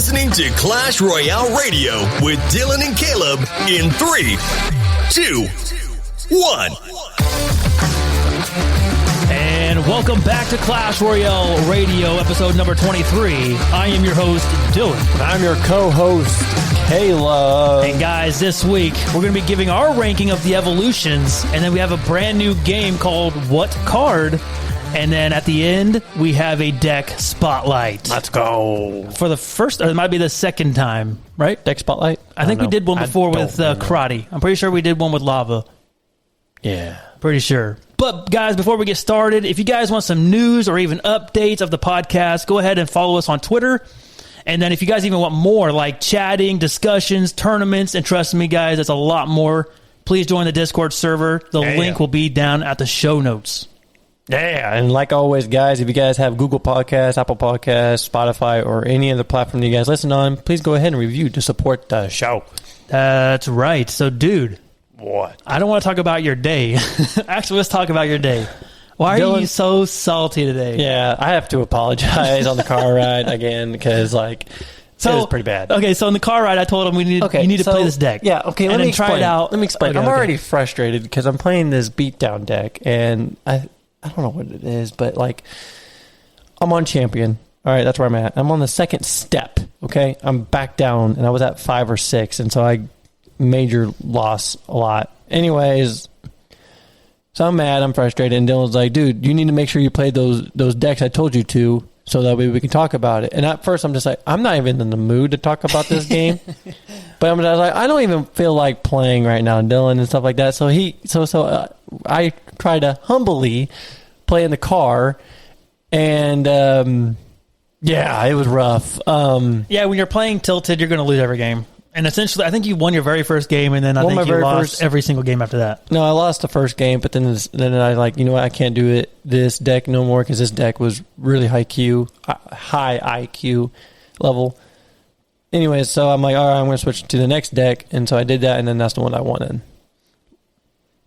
listening to Clash Royale Radio with Dylan and Caleb in 3, 2, 1. And welcome back to Clash Royale Radio, episode number 23. I am your host, Dylan. I'm your co-host, Caleb. And guys, this week, we're going to be giving our ranking of the evolutions, and then we have a brand new game called What Card? And then at the end, we have a deck spotlight. Let's go. For the first, or it might be the second time, right? Deck spotlight? I think we did one before with karate. I'm pretty sure we did one with lava. Yeah. Pretty sure. But guys, before we get started, if you guys want some news or even updates of the podcast, go ahead and follow us on Twitter. And then if you guys even want more, like chatting, discussions, tournaments, and trust me, guys, it's a lot more. Please join the Discord server. The link will be down at the show notes. Yeah, and like always, guys, if you guys have Google Podcasts, Apple Podcasts, Spotify, or any other platform that you guys listen on, please go ahead and review to support the show. That's right. So, dude. What? I don't want to talk about your day. Actually, let's talk about your day. Why are you so salty today? Yeah, I have to apologize on the car ride again because, it was pretty bad. Okay, so in the car ride, I told him you need to play this deck. Yeah, okay, let me explain. Try it out. Let me explain. I'm already frustrated because I'm playing this beatdown deck, and I don't know what it is, but, I'm on champion. All right, that's where I'm at. I'm on the second step, okay? I'm back down, and I was at 5 or 6, and so I major loss a lot. Anyways, so I'm mad, I'm frustrated, and Dylan's like, dude, you need to make sure you play those decks I told you to, so that way we can talk about it. And at first I'm just like, I'm not even in the mood to talk about this game. But I'm just like, I don't even feel like playing right now, Dylan, and stuff like that. So I try to humbly play in the car, and yeah, it was rough. Yeah, when you're playing tilted, you're going to lose every game. And essentially, I think you won your very first game, and then I think you lost every single game after that. No, I lost the first game, but then I you know what, I can't do this deck no more because this deck was really high IQ level. Anyways, so I'm like, all right, I'm going to switch to the next deck, and so I did that, and then that's the one I wanted.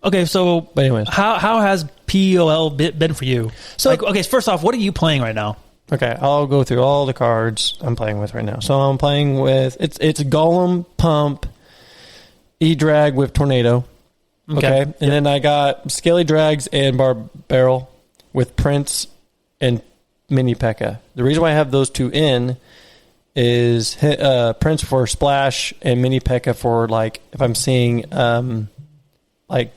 Okay, so but anyways, how has POL been for you? So, first off, what are you playing right now? Okay, I'll go through all the cards I'm playing with right now. So I'm playing with it's Golem, Pump, E-Drag with Tornado. Okay. And then I got Scaly Drags and Barrel with Prince and Mini P.E.K.K.A. The reason why I have those two in is Prince for Splash and Mini P.E.K.K.A. for if I'm seeing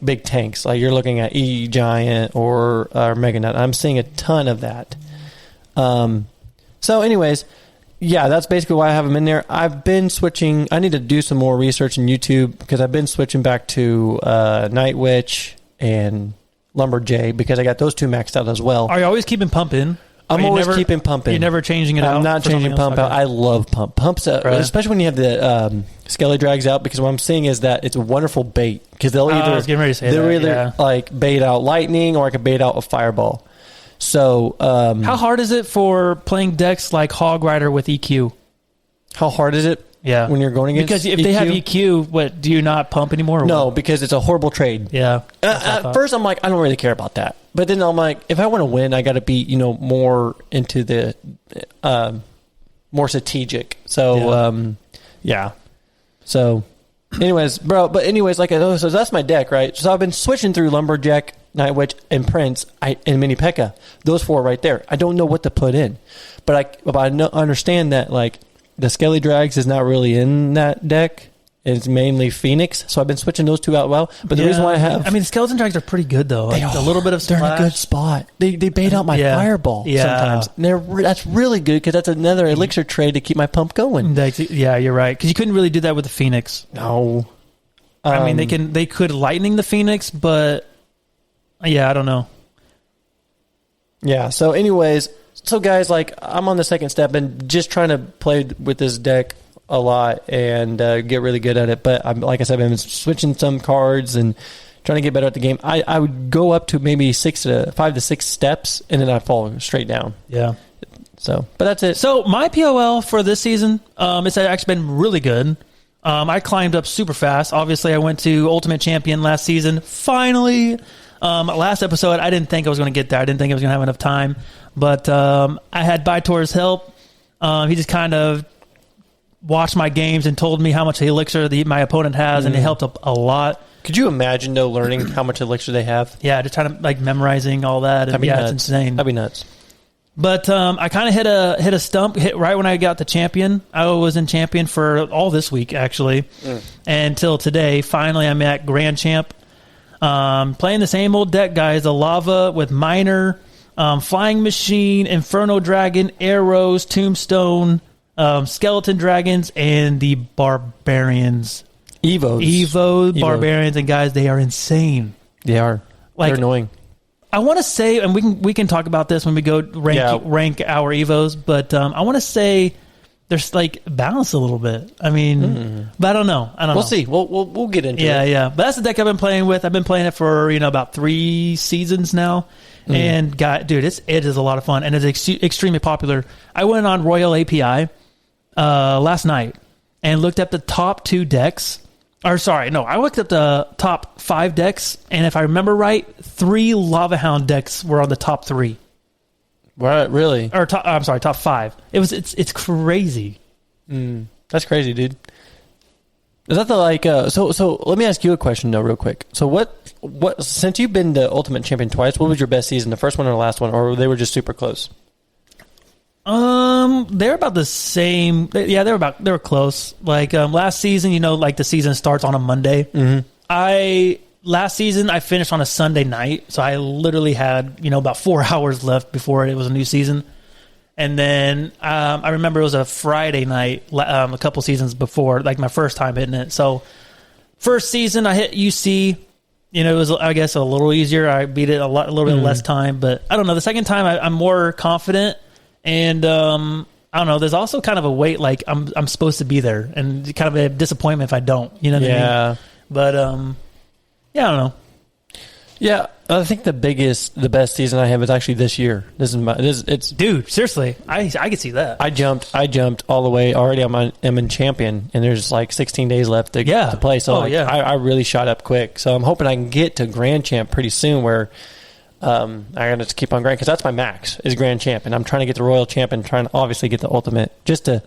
big tanks, like you're looking at E-Giant or Mega Nut. I'm seeing a ton of that. So anyways, yeah, that's basically why I have them in there. I've been switching. I need to do some more research on YouTube because I've been switching back to Night Witch and Lumberjay because I got those two maxed out as well. Are you always keeping Pump in? I'm always keeping Pump in. You're never changing it out? I'm not changing Pump out. I love Pump. Pump's especially when you have the Skelly Drags out, because what I'm seeing is that it's a wonderful bait because they'll either bait out Lightning or I could bait out a Fireball. So, how hard is it for playing decks like Hog Rider with EQ? How hard is it? Yeah, when you're going against because if EQ? They have EQ, do you not pump anymore? No, because it's a horrible trade. Yeah. At first, I'm like, I don't really care about that. But then I'm like, if I want to win, I got to be, more into the more strategic. So, yeah. So, anyways, so that's my deck, right? So I've been switching through Lumberjack, Night Witch, and Prince, and Mini P.E.K.K.A. Those four right there. I don't know what to put in, but I understand that the Skelly Drags is not really in that deck. It's mainly Phoenix, so I've been switching those two out well. But the reason why the Skeleton Drags are pretty good though. A little bit of splash. They're in a good spot. They bait out my Fireball sometimes. That's really good because that's another elixir trade to keep my pump going. Yeah, you're right. Because you couldn't really do that with the Phoenix. No, they could Lightning the Phoenix, but yeah, I don't know. Yeah. So, anyways, guys, I'm on the second step and just trying to play with this deck a lot and get really good at it. But like I said, I've been switching some cards and trying to get better at the game. I would go up to maybe 5 to 6 steps and then I'd fall straight down. Yeah. So, but that's it. So my POL for this season, it's actually been really good. I climbed up super fast. Obviously, I went to Ultimate Champion last season. Finally, last episode, I didn't think I was going to get there. I didn't think I was going to have enough time. But I had Bytor's help. He just kind of watched my games and told me how much elixir my opponent has, and it helped a lot. Could you imagine, though, learning how much elixir they have? Yeah, just trying to like memorizing all that. And, Nuts. It's insane. That'd be nuts. But I kind of hit a stump right when I got the champion. I was in champion for all this week, actually, until today. Finally, I'm at Grand Champ. Playing the same old deck, guys. The Lava with Miner, Flying Machine, Inferno Dragon, Arrows, Tombstone, Skeleton Dragons, and the Barbarians. Evo Barbarians, and guys, they are insane. They are. They're annoying. I want to say, and we can talk about this when we go rank our Evos, but I want to say there's like balance a little bit. I mean, but I don't know. We'll see. We'll get into it. Yeah. But that's the deck I've been playing with. I've been playing it for about 3 seasons now, and dude, it is a lot of fun, and it's extremely popular. I went on Royal API last night and looked up the top 2 decks. Or sorry, no, I looked at the top 5 decks, and if I remember right, 3 Lava Hound decks were on the top 3. Right, really? Or top 5. It's crazy. That's crazy, dude. Is that the so let me ask you a question though, real quick. So what since you've been the Ultimate Champion twice, what was your best season? The first one or the last one, or they were just super close? They're about the same. Yeah, they were close. Like last season, like the season starts on a Monday. Last season I finished on a Sunday night, so I literally had about 4 hours left before it was a new season. And then I remember it was a Friday night a couple seasons before, like my first time hitting it. So first season I hit UC. It was, I guess, a little easier. I beat it a little bit less time, but I don't know. The second time I'm more confident. And I don't know. There's also kind of a weight, like I'm supposed to be there, and kind of a disappointment if I don't. You know what I mean? But I don't know. Yeah, I think the best season I have is actually this year. Dude, seriously, I could see that. I jumped all the way already. I'm in champion, and there's like 16 days left to play. So I really shot up quick. So I'm hoping I can get to Grand Champ pretty soon, where. I gotta just keep on grinding because that's my max is Grand Champ, and I'm trying to get the Royal Champ and trying to obviously get the Ultimate just to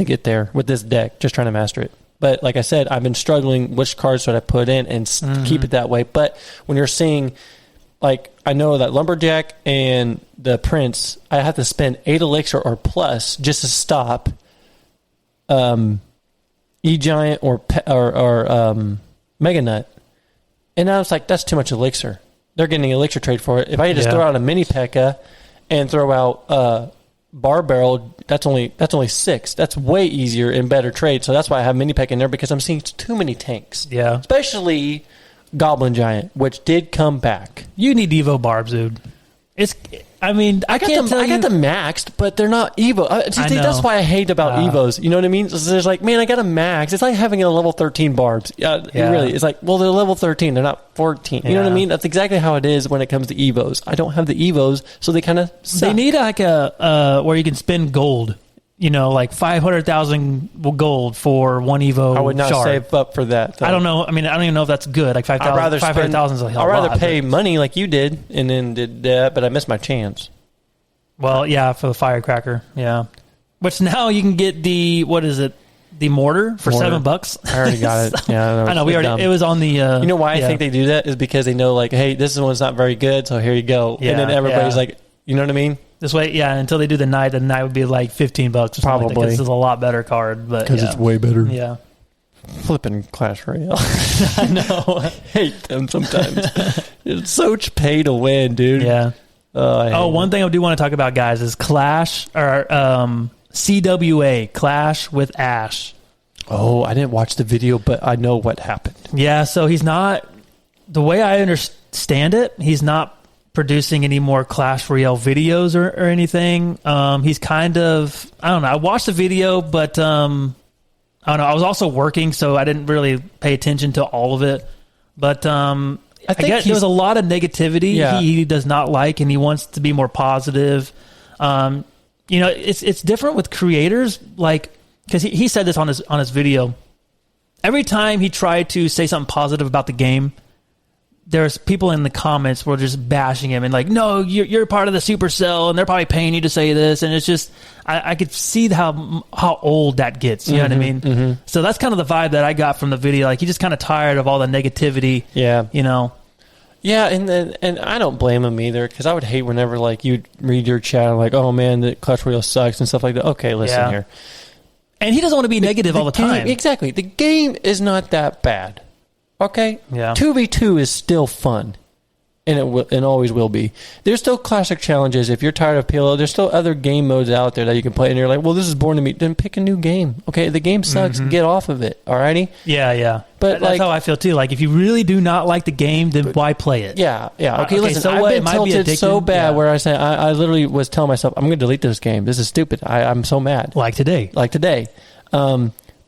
get there with this deck, just trying to master it. But like I said, I've been struggling which cards should I put in and keep it that way. But when you're seeing, like, I know that Lumberjack and the Prince, I have to spend 8 elixir or plus just to stop E-Giant or Mega Nut, and I was like, that's too much elixir. They're getting an elixir trade for it. If I just throw out a mini P.E.K.K.A. and throw out Bar Barrel, that's only 6. That's way easier and better trade. So that's why I have mini P.E.K.K.A. in there, because I'm seeing too many tanks. Yeah. Especially Goblin Giant, which did come back. You need Evo Barbs, dude. I got them maxed, but they're not Evo. That's why I hate about Evos. You know what I mean? So there's like, man, I got a max. It's like having a level 13 Barbs. Really, it's like, well, they're level 13. They're not 14. You know what I mean? That's exactly how it is when it comes to Evos. I don't have the Evos, so they kind of suck. They need like a where you can spend gold. Like 500,000 gold for one Evo. I would not shard. save up for that, though. I don't know. I don't even know if that's good. Like 500,000 is a hell I'd of a lot. rather pay money like you did and then did that, but I missed my chance. Well, yeah, for the Firecracker, yeah. Which now you can get the mortar for $7. I already got it. Yeah, I know. We already. Dumb. It was on the. You know why I think they do that is because they know, like, hey, this one's not very good, so here you go. Yeah, and then everybody's like, you know what I mean? This way, until they do the night would be like $15. Probably. Like this is a lot better card, but because it's way better. Yeah. Flipping Clash Royale. I know. I hate them sometimes. It's so pay to win, dude. Yeah. One thing I do want to talk about, guys, is Clash or CWA, Clash with Ash. Oh, I didn't watch the video, but I know what happened. Yeah, so he's not, the way I understand it, he's not producing any more Clash Royale videos or anything. He's kind of, I don't know, I watched the video, but I don't know, I was also working, so I didn't really pay attention to all of it. But I guess there was a lot of negativity he does not like, and he wants to be more positive. It's different with creators, like, because he said this on his video. Every time he tried to say something positive about the game, there's people in the comments who are just bashing him and like, no, you're part of the Supercell and they're probably paying you to say this. And it's just, I could see how old that gets. You know what I mean? Mm-hmm. So that's kind of the vibe that I got from the video. Like, he's just kind of tired of all the negativity. Yeah. You know? Yeah, and I don't blame him either, because I would hate whenever, like, you'd read your chat and like, oh man, the Clash Royale sucks and stuff like that. Okay, listen here. And he doesn't want to be negative all the time. Exactly. The game is not that bad. Okay? Yeah. 2v2 is still fun. And it will, and always will be. There's still classic challenges. If you're tired of PLO, there's still other game modes out there that you can play. And you're like, well, this is boring to me. Then pick a new game. Okay? The game sucks. Get off of it. Alrighty? Yeah. But that's how I feel too. Like, if you really do not like the game, then why play it? Yeah. Okay, listen, so I've been tilted so bad where I say, I literally was telling myself, I'm going to delete this game. This is stupid. I'm so mad. Like today.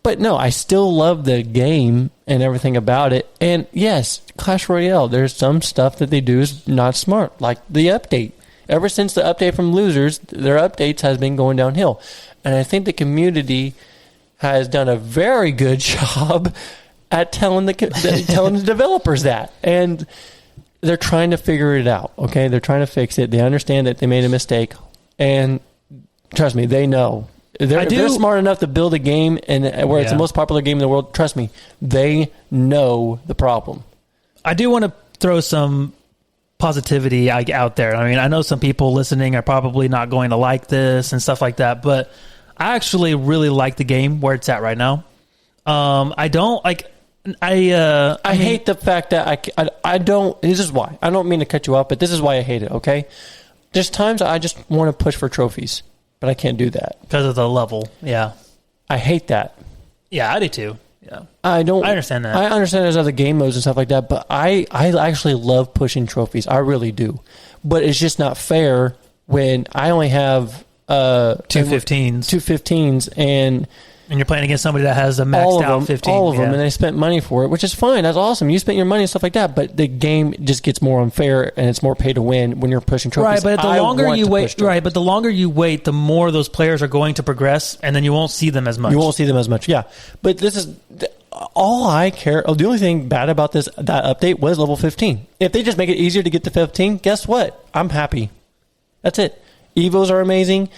But no, I still love the game and everything about it. And yes, Clash Royale, there's some stuff that they do is not smart, like the update. Ever since the update from Losers, their updates has been going downhill. And I think the community has done a very good job at telling the developers that. And they're trying to figure it out, okay? They're trying to fix it. They understand that they made a mistake. And trust me, they know. They're smart enough to build a game and where it's the most popular game in the world. Trust me, they know the problem. I do want to throw some positivity out there. I mean, I know some people listening are probably not going to like this and stuff like that, but I actually really like the game where it's at right now. I don't like. I hate the fact that I don't. This is why I don't mean to cut you off, but this is why I hate it. Okay, there's times I just want to push for trophies. But I can't do that. Because of the level, yeah. I hate that. Yeah, I do too. Yeah. I understand that. I understand there's other game modes and stuff like that, but I actually love pushing trophies. I really do. But it's just not fair when I only have... 215s, and you're playing against somebody that has a maxed out 15. All of them, and they spent money for it, which is fine. That's awesome. You spent your money and stuff like that, but the game just gets more unfair, and it's more pay to win when you're pushing trophies. Right, but the longer you wait, the more those players are going to progress, and then you won't see them as much. You won't see them as much, yeah. But this is all I care. The only thing bad about that update was level 15. If they just make it easier to get to 15, guess what? I'm happy. That's it. Evos are amazing.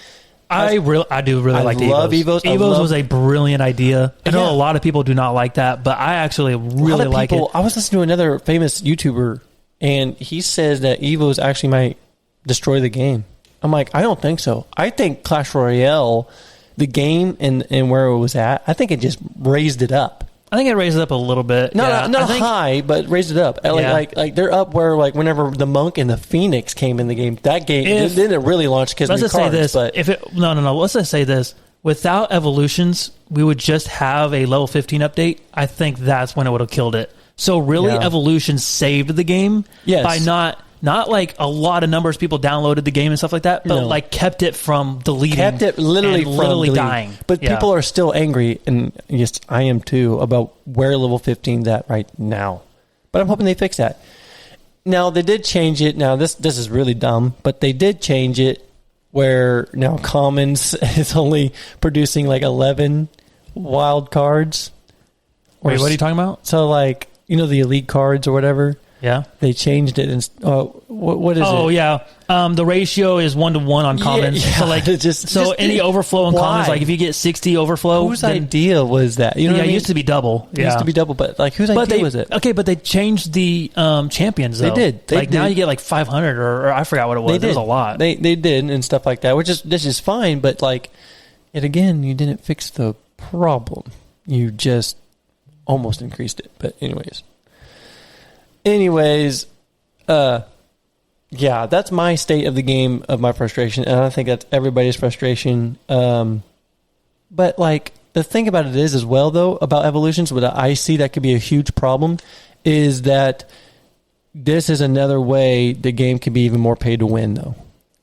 I do really like the Evos. Love Evos. Evos was a brilliant idea. I know a lot of people do not like that, but I actually really like it. I was listening to another famous YouTuber, and he says that Evos actually might destroy the game. I'm like, I don't think so. I think Clash Royale, the game and where it was at, I think it just raised it up. I think it raised it up a little bit. Not high, but raised it up. Like they're up where, like, whenever the Monk and the Phoenix came in the game, that game didn't really launch because let's just say this. Let's just say this. Without evolutions, we would just have a level 15 update. I think that's when it would have killed it. So really, evolutions saved the game by not like a lot of numbers of people downloaded the game and stuff like that, but like kept it from deleting. Kept it literally dying. But people are still angry, and yes, I am too, about where level 15's at right now. But I'm hoping they fix that. Now, they did change it. Now, this is really dumb, but they did change it where now Commons is only producing like 11 wild cards. Wait, what are you talking about? So, like, the elite cards or whatever. Yeah, they changed it. And what is it? Oh yeah, the ratio is 1-to-1 on commons. Yeah, so like, any overflow on commons, like if you get 60 overflow, whose idea was that? What I mean? It used to be double. It used to be double, but like whose idea was it? Okay, but they changed the champions. Though. They did. Now you get like 500, or I forgot what it was. It was a lot. They did and stuff like that, this is fine. But like, yet again, you didn't fix the problem. You just almost increased it. But Anyways, that's my state of the game, of my frustration, and I think that's everybody's frustration. But like, the thing about it is as well, though, about evolutions, what I see that could be a huge problem is that this is another way the game could be even more pay to win, though.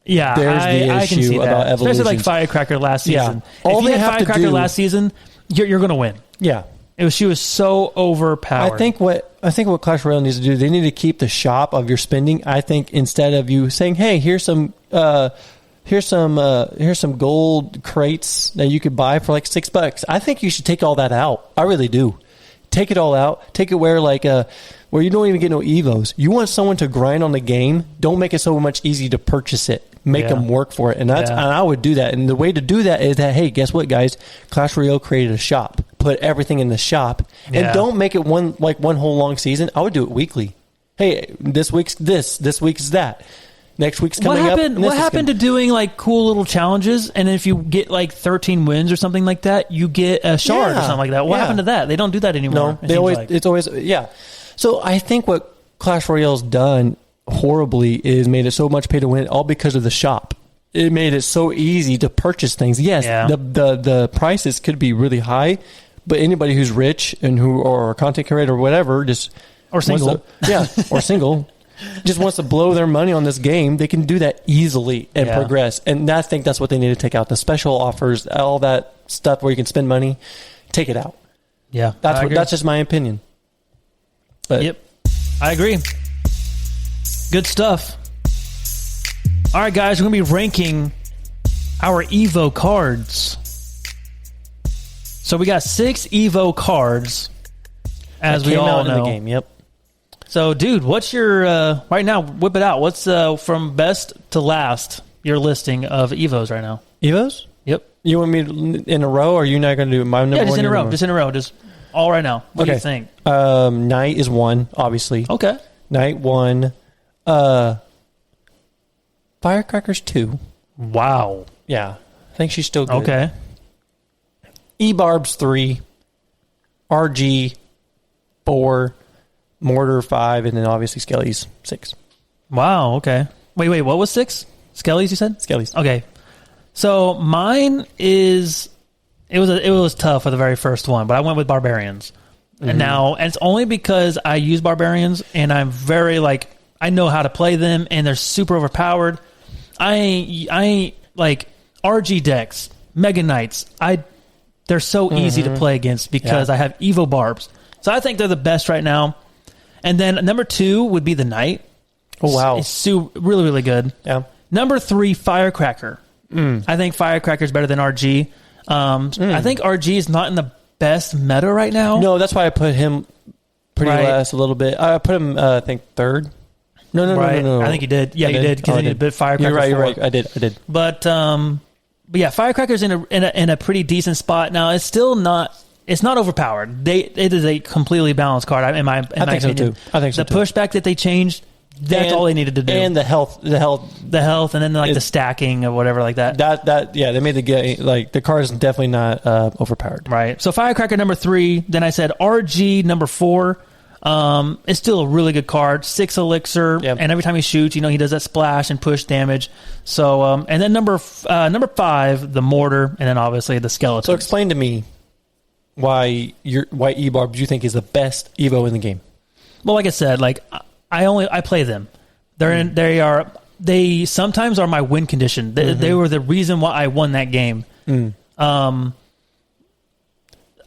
Yeah, there's the issue I can see about that. evolutions. Especially like Firecracker last season. Yeah. If you had Firecracker last season, you're going to win. Yeah. She was so overpowered. I think what Clash Royale needs to do, they need to keep the shop of your spending. I think instead of you saying, "Hey, here's some gold crates that you could buy for like $6," I think you should take all that out. I really do. Take it all out. Take it where where you don't even get no evos. You want someone to grind on the game. Don't make it so much easy to purchase it. Make them work for it. And and I would do that. And the way to do that is that, hey, guess what, guys? Clash Royale created a shop. Put everything in the shop. And don't make it one whole long season. I would do it weekly. Hey, this week's this week's that. Next week's coming up. What happened to doing like cool little challenges, and if you get like 13 wins or something like that, you get a shard or something like that? What happened to that? They don't do that anymore. No, it's always So I think what Clash Royale's done horribly is made it so much pay to win, all because of the shop. It made it so easy to purchase things. Yes, the prices could be really high, but anybody who's rich and or a content creator or whatever or single, or single. Just wants to blow their money on this game, they can do that easily and progress. And I think that's what they need to take out. The special offers, all that stuff where you can spend money, take it out. Yeah. That's just my opinion. But yep. I agree. Good stuff. All right, guys, we're going to be ranking our Evo cards. So we got 6 Evo cards, as we all know. In the game, yep. So, dude, what's your, right now, whip it out. What's from best to last, your listing of Evos right now? Evos? Yep. You want me in a row, or are you not going to do my number one? Yeah, just in a row. Just in a row. Just all right now. What do you think? Knight is 1, obviously. Okay. Knight 1. Firecrackers 2. Wow. Yeah. I think she's still good. Okay. E-Barbs 3. RG 4. Mortar 5, and then obviously Skelly's 6. Wow, okay. Wait, what was 6? Skelly's, you said? Skelly's. Okay. So mine is, it was tough for the very first one, but I went with Barbarians. And it's only because I use Barbarians, and I'm very, I know how to play them, and they're super overpowered. I ain't like, RG decks, Mega Knights, they're so easy to play against because I have Evo Barbs. So I think they're the best right now. And then number 2 would be the Knight. Oh, wow. It's really, really good. Yeah. Number 3, Firecracker. I think Firecracker is better than RG. I think RG is not in the best meta right now. No, that's why I put him pretty last a little bit. I put him, I think, 3rd. No. I think you did. Yeah, you did because you did Firecracker. You're right. I did. But yeah, Firecracker's in a pretty decent spot now. It's still not. It's not overpowered. It is a completely balanced card. In my opinion. I think so too. The pushback that they changed, that's all they needed to do. And the health, and then the stacking or whatever like that. They made the game the card is definitely not overpowered. Right. So Firecracker number 3. Then I said RG number 4. It's still a really good card. 6 elixir, and every time he shoots, he does that splash and push damage. So and then number 5, the mortar, and then obviously the skeleton. So explain to me why E-Barb you think is the best Evo in the game. Well, like I said, I play them. They sometimes are my win condition. They were the reason why I won that game. Like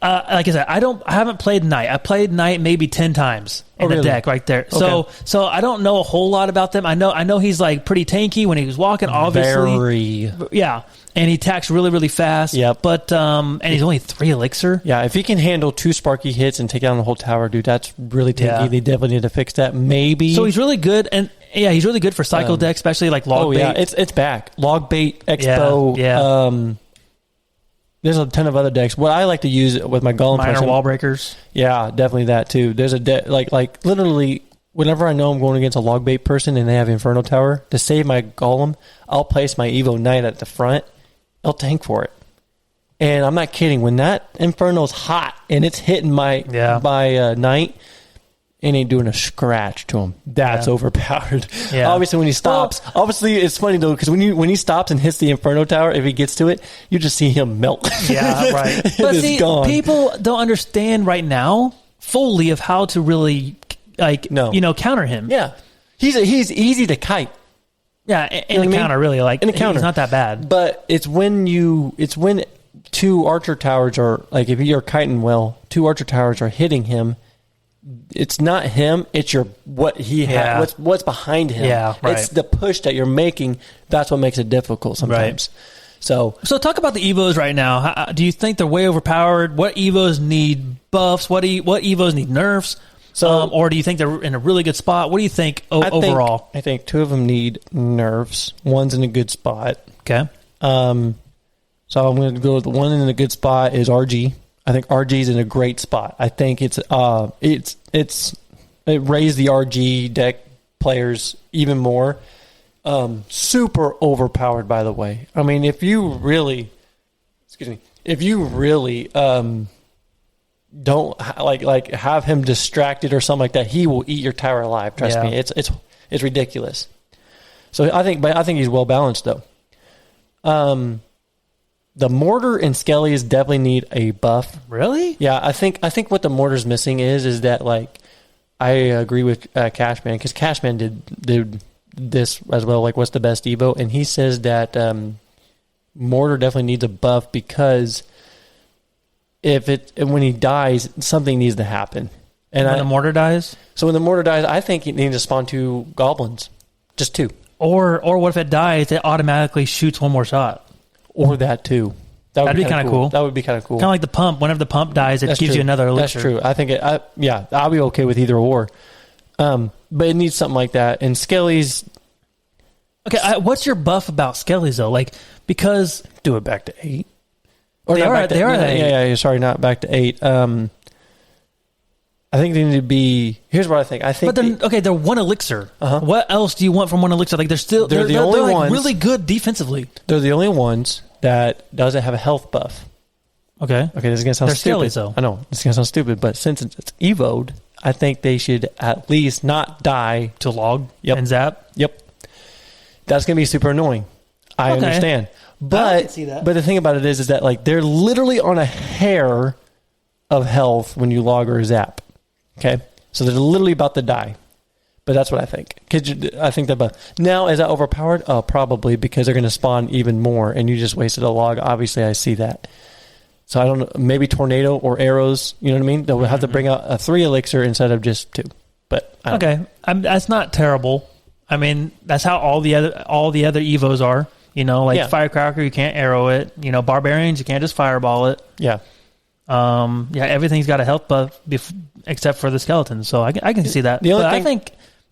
I said, I haven't played Knight. I played Knight maybe 10 times in the deck right there. Okay. So I don't know a whole lot about them. I know he's pretty tanky when he was walking, obviously. Yeah. And he attacks really, really fast. Yep. But and he's only 3 elixir. Yeah, if he can handle 2 sparky hits and take down the whole tower, dude, that's really tanky. Yeah. They definitely need to fix that. Maybe. So he's really good, and he's really good for cycle decks, especially like log bait. Yeah, it's back. Log bait, Expo. Yeah. There's a ton of other decks. What I like to use with my Golem Minor wall breakers. Yeah, definitely that too. There's a deck like literally whenever I know I'm going against a log bait person and they have Inferno Tower, to save my Golem, I'll place my Evo Knight at the front. I'll tank for it. And I'm not kidding. When that Inferno's hot and it's hitting my Knight, it ain't doing a scratch to him. That's overpowered. Yeah. Obviously, when he stops, obviously it's funny though because when he stops and hits the Inferno Tower, if he gets to it, you just see him melt. Yeah, right. But see, people don't understand right now fully of how to really counter him. Yeah, he's easy to kite. Yeah, in a counter really in a counter, it's not that bad. But it's when 2 archer towers are if you're kiting well, 2 archer towers are hitting him. It's not him. It's what he has. What's behind him. Yeah, right. It's the push that you're making. That's what makes it difficult sometimes. So talk about the Evos right now. Do you think they're way overpowered? What Evos need buffs? What Evos need nerfs? Or do you think they're in a really good spot? What do you think overall? I think 2 of them need nerfs. One's in a good spot. Okay. So I'm going to go with the one in a good spot is RG. I think RG's in a great spot. I think it raised the RG deck players even more. Super overpowered, by the way. I mean, if you really don't like have him distracted or something like that, he will eat your tower alive. Trust me, it's ridiculous. So I think he's well balanced though. The mortar and skellies definitely need a buff. Really? Yeah, I think what the mortar's missing is that like I agree with Cashman, because Cashman did this as well. Like, what's the best Evo? And he says that mortar definitely needs a buff because when he dies, something needs to happen. And when the mortar dies? So when the mortar dies, I think it needs to spawn 2 goblins. Just 2. Or what if it dies, it automatically shoots one more shot? Or that too. That'd be kind of cool. That would be kind of cool. Kind of like the pump. Whenever the pump dies, it gives you another elixir. That's true. I think I'll be okay with either or. But it needs something like that. And Skelly's... Okay, what's your buff about Skellies, though? Like, because... Do it back to 8. Or they are at 8. Yeah, sorry, not back to 8. I think they need to be... Here's what I think. But then, they're 1 elixir. Uh-huh. What else do you want from 1 elixir? Like, they're the only ones really good defensively. They're the only ones that doesn't have a health buff. Okay, this is going to sound stupid. Skellies, though. I know, this is going to sound stupid, but since it's Evo'd, I think they should at least not die. To log and zap? Yep. That's going to be super annoying. I understand. But I can see that. But the thing about it is that like they're literally on a hair of health when you log or zap. Okay? So they're literally about to die. But that's what I think. I think that. Now, is that overpowered? Probably, because they're going to spawn even more, and you just wasted a log. Obviously, I see that. So I don't know. Maybe tornado or arrows. You know what I mean? They'll have to bring out a 3 elixir instead of just 2. But that's not terrible. I mean, that's how all the other Evos are. You know, like Firecracker, you can't arrow it. You know, Barbarians, you can't just fireball it. Yeah. Everything's got a health buff except for the skeletons. So I can see that.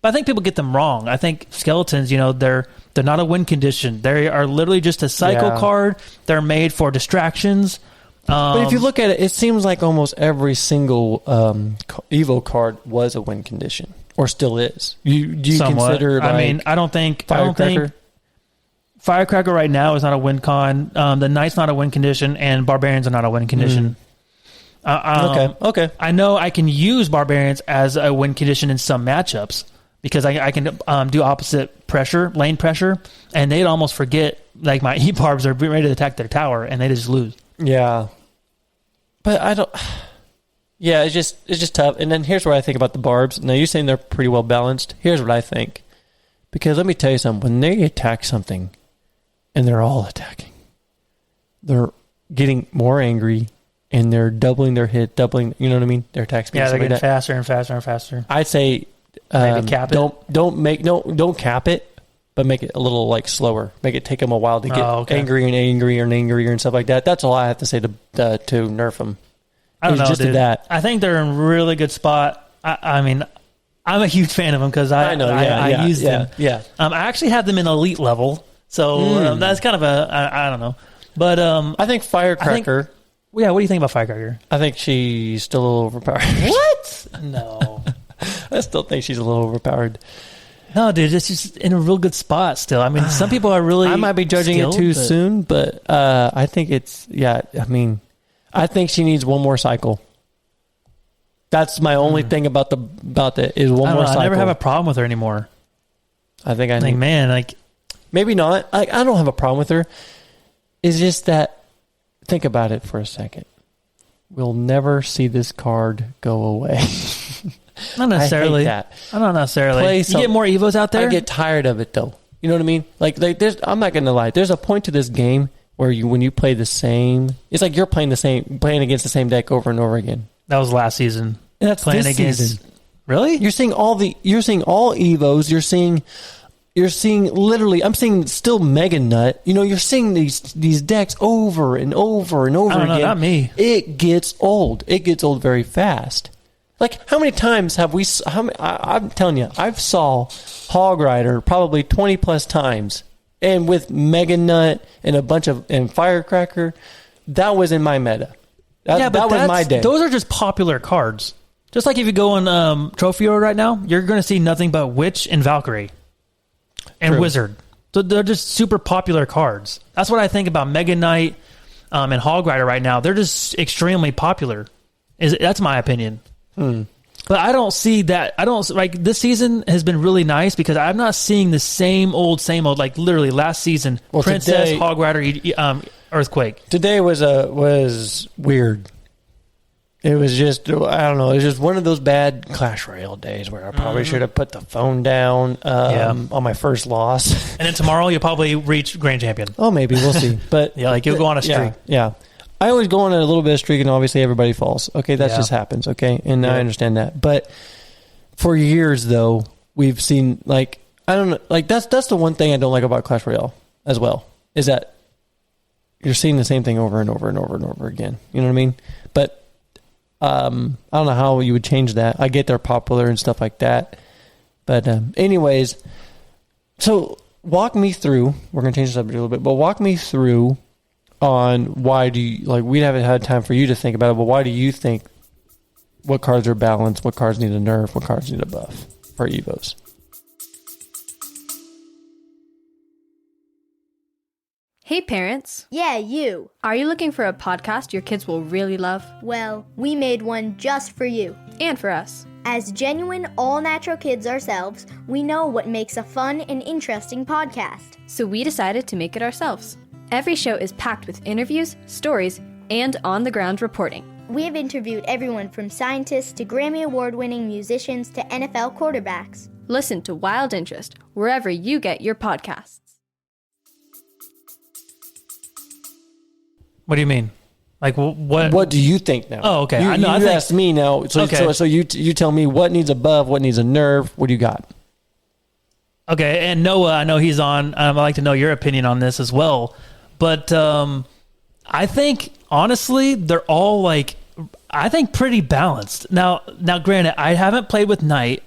I think people get them wrong. I think skeletons, you know, they're not a win condition. They are literally just a cycle card. They're made for distractions. But if you look at it, it seems like almost every single Evo card was a win condition, or still is. Do you consider? Like, I mean, I don't think Firecracker right now is not a win con. The Knight's not a win condition, and Barbarians are not a win condition. Okay. I know I can use Barbarians as a win condition in some matchups because I can do opposite pressure, lane pressure, and they'd almost forget, like, my E-Barbs are ready to attack their tower, and they just lose. Yeah. But I don't... Yeah, it's just tough. And then here's what I think about the Barbs. Now, you're saying they're pretty well balanced. Here's what I think. Because let me tell you something. When they attack something, and they're all attacking, they're getting more angry, and they're doubling their hit, you know what I mean? Their attack speed. Yeah, they're getting faster and faster and faster. I'd say maybe cap it. Don't cap it, but make it a little like slower. Make it take them a while to get angrier and angrier and angrier and stuff like that. That's all I have to say to nerf them. I don't know, just dude. That. I think they're in a really good spot. I mean, I'm a huge fan of them because I use them. Yeah. I actually have them in elite level, so that's kind of I don't know. But I think Firecracker. What do you think about Firecracker? I think she's still a little overpowered. What? No. I still think she's a little overpowered. No, dude, it's just in a real good spot still. I mean, some people are really... I might be judging it too soon, but I think it's... Yeah, I mean, I think she needs one more cycle. That's my only thing about the is one more cycle. I never have a problem with her anymore. I think maybe not. I don't have a problem with her. It's just that... Think about it for a second. We'll never see this card go away. Not necessarily. I hate that. Not necessarily. You get more Evos out there? I get tired of it, though. You know what I mean? Like there's, I'm not going to lie. There's a point to this game where when you play the same... It's like you're playing against the same deck over and over again. That was last season. And that's playing this against season. Really? You're seeing all Evos. You're seeing you're seeing literally, I'm seeing still Mega Nut. You know, you're seeing these decks over and over and over I don't again. know, not me. It gets old. It gets old very fast. Like, how many times have we? I'm telling you, I've saw Hog Rider probably 20 plus times, and with Mega Nut and a bunch of and Firecracker, that was in my meta. That was my day. Those are just popular cards. Just like if you go on Trophy Road right now, you're going to see nothing but Witch and Valkyrie and True. Wizard. So they're just super popular cards. That's what I think about Mega Knight and Hog Rider right now. They're just extremely popular. That's my opinion. But I don't see that. I don't like this season has been really nice because I'm not seeing the same old, like literally last season. Well, Princess, today, Hog Rider, Earthquake. Today was weird. It was just, I don't know. It was just one of those bad Clash Royale days where I probably should have put the phone down on my first loss. And then tomorrow you'll probably reach Grand Champion. Oh, maybe we'll see. But Yeah, like you'll go on a streak. Yeah. I always go on a little bit of streak, and obviously everybody falls. Okay, that just happens. Okay, and I understand that. But for years, though, we've seen like I don't know, like that's the one thing I don't like about Clash Royale as well is that you're seeing the same thing over and over and over and over again. You know what I mean? But I don't know how you would change that. I get they're popular and stuff like that. But anyways, so walk me through. We're gonna change the subject a little bit, but walk me through on why do you, like, we haven't had time for you to think about it, but why do you think what cards are balanced, what cards need a nerf, what cards need a buff for Evos? Hey parents, Yeah, you. are you looking for a podcast your kids will really love? Well, we made one just for you. And for us. As genuine, all-natural kids ourselves, we know what makes a fun and interesting podcast. So we decided to make it ourselves. Every show is packed with interviews, stories, and on-the-ground reporting. We have interviewed everyone from scientists to Grammy Award-winning musicians to NFL quarterbacks. Listen to Wild Interest wherever you get your podcasts. What do you mean? Like what? What do you think now? Oh, okay. You, I know. you asked me now. So, Okay. so you tell me what needs a buff, what needs a nerf. What do you got? Okay, and Noah, I know he's on. I'd like to know your opinion on this as well. But I think, honestly, they're all, like, I think pretty balanced. Now, granted, I haven't played with Knight,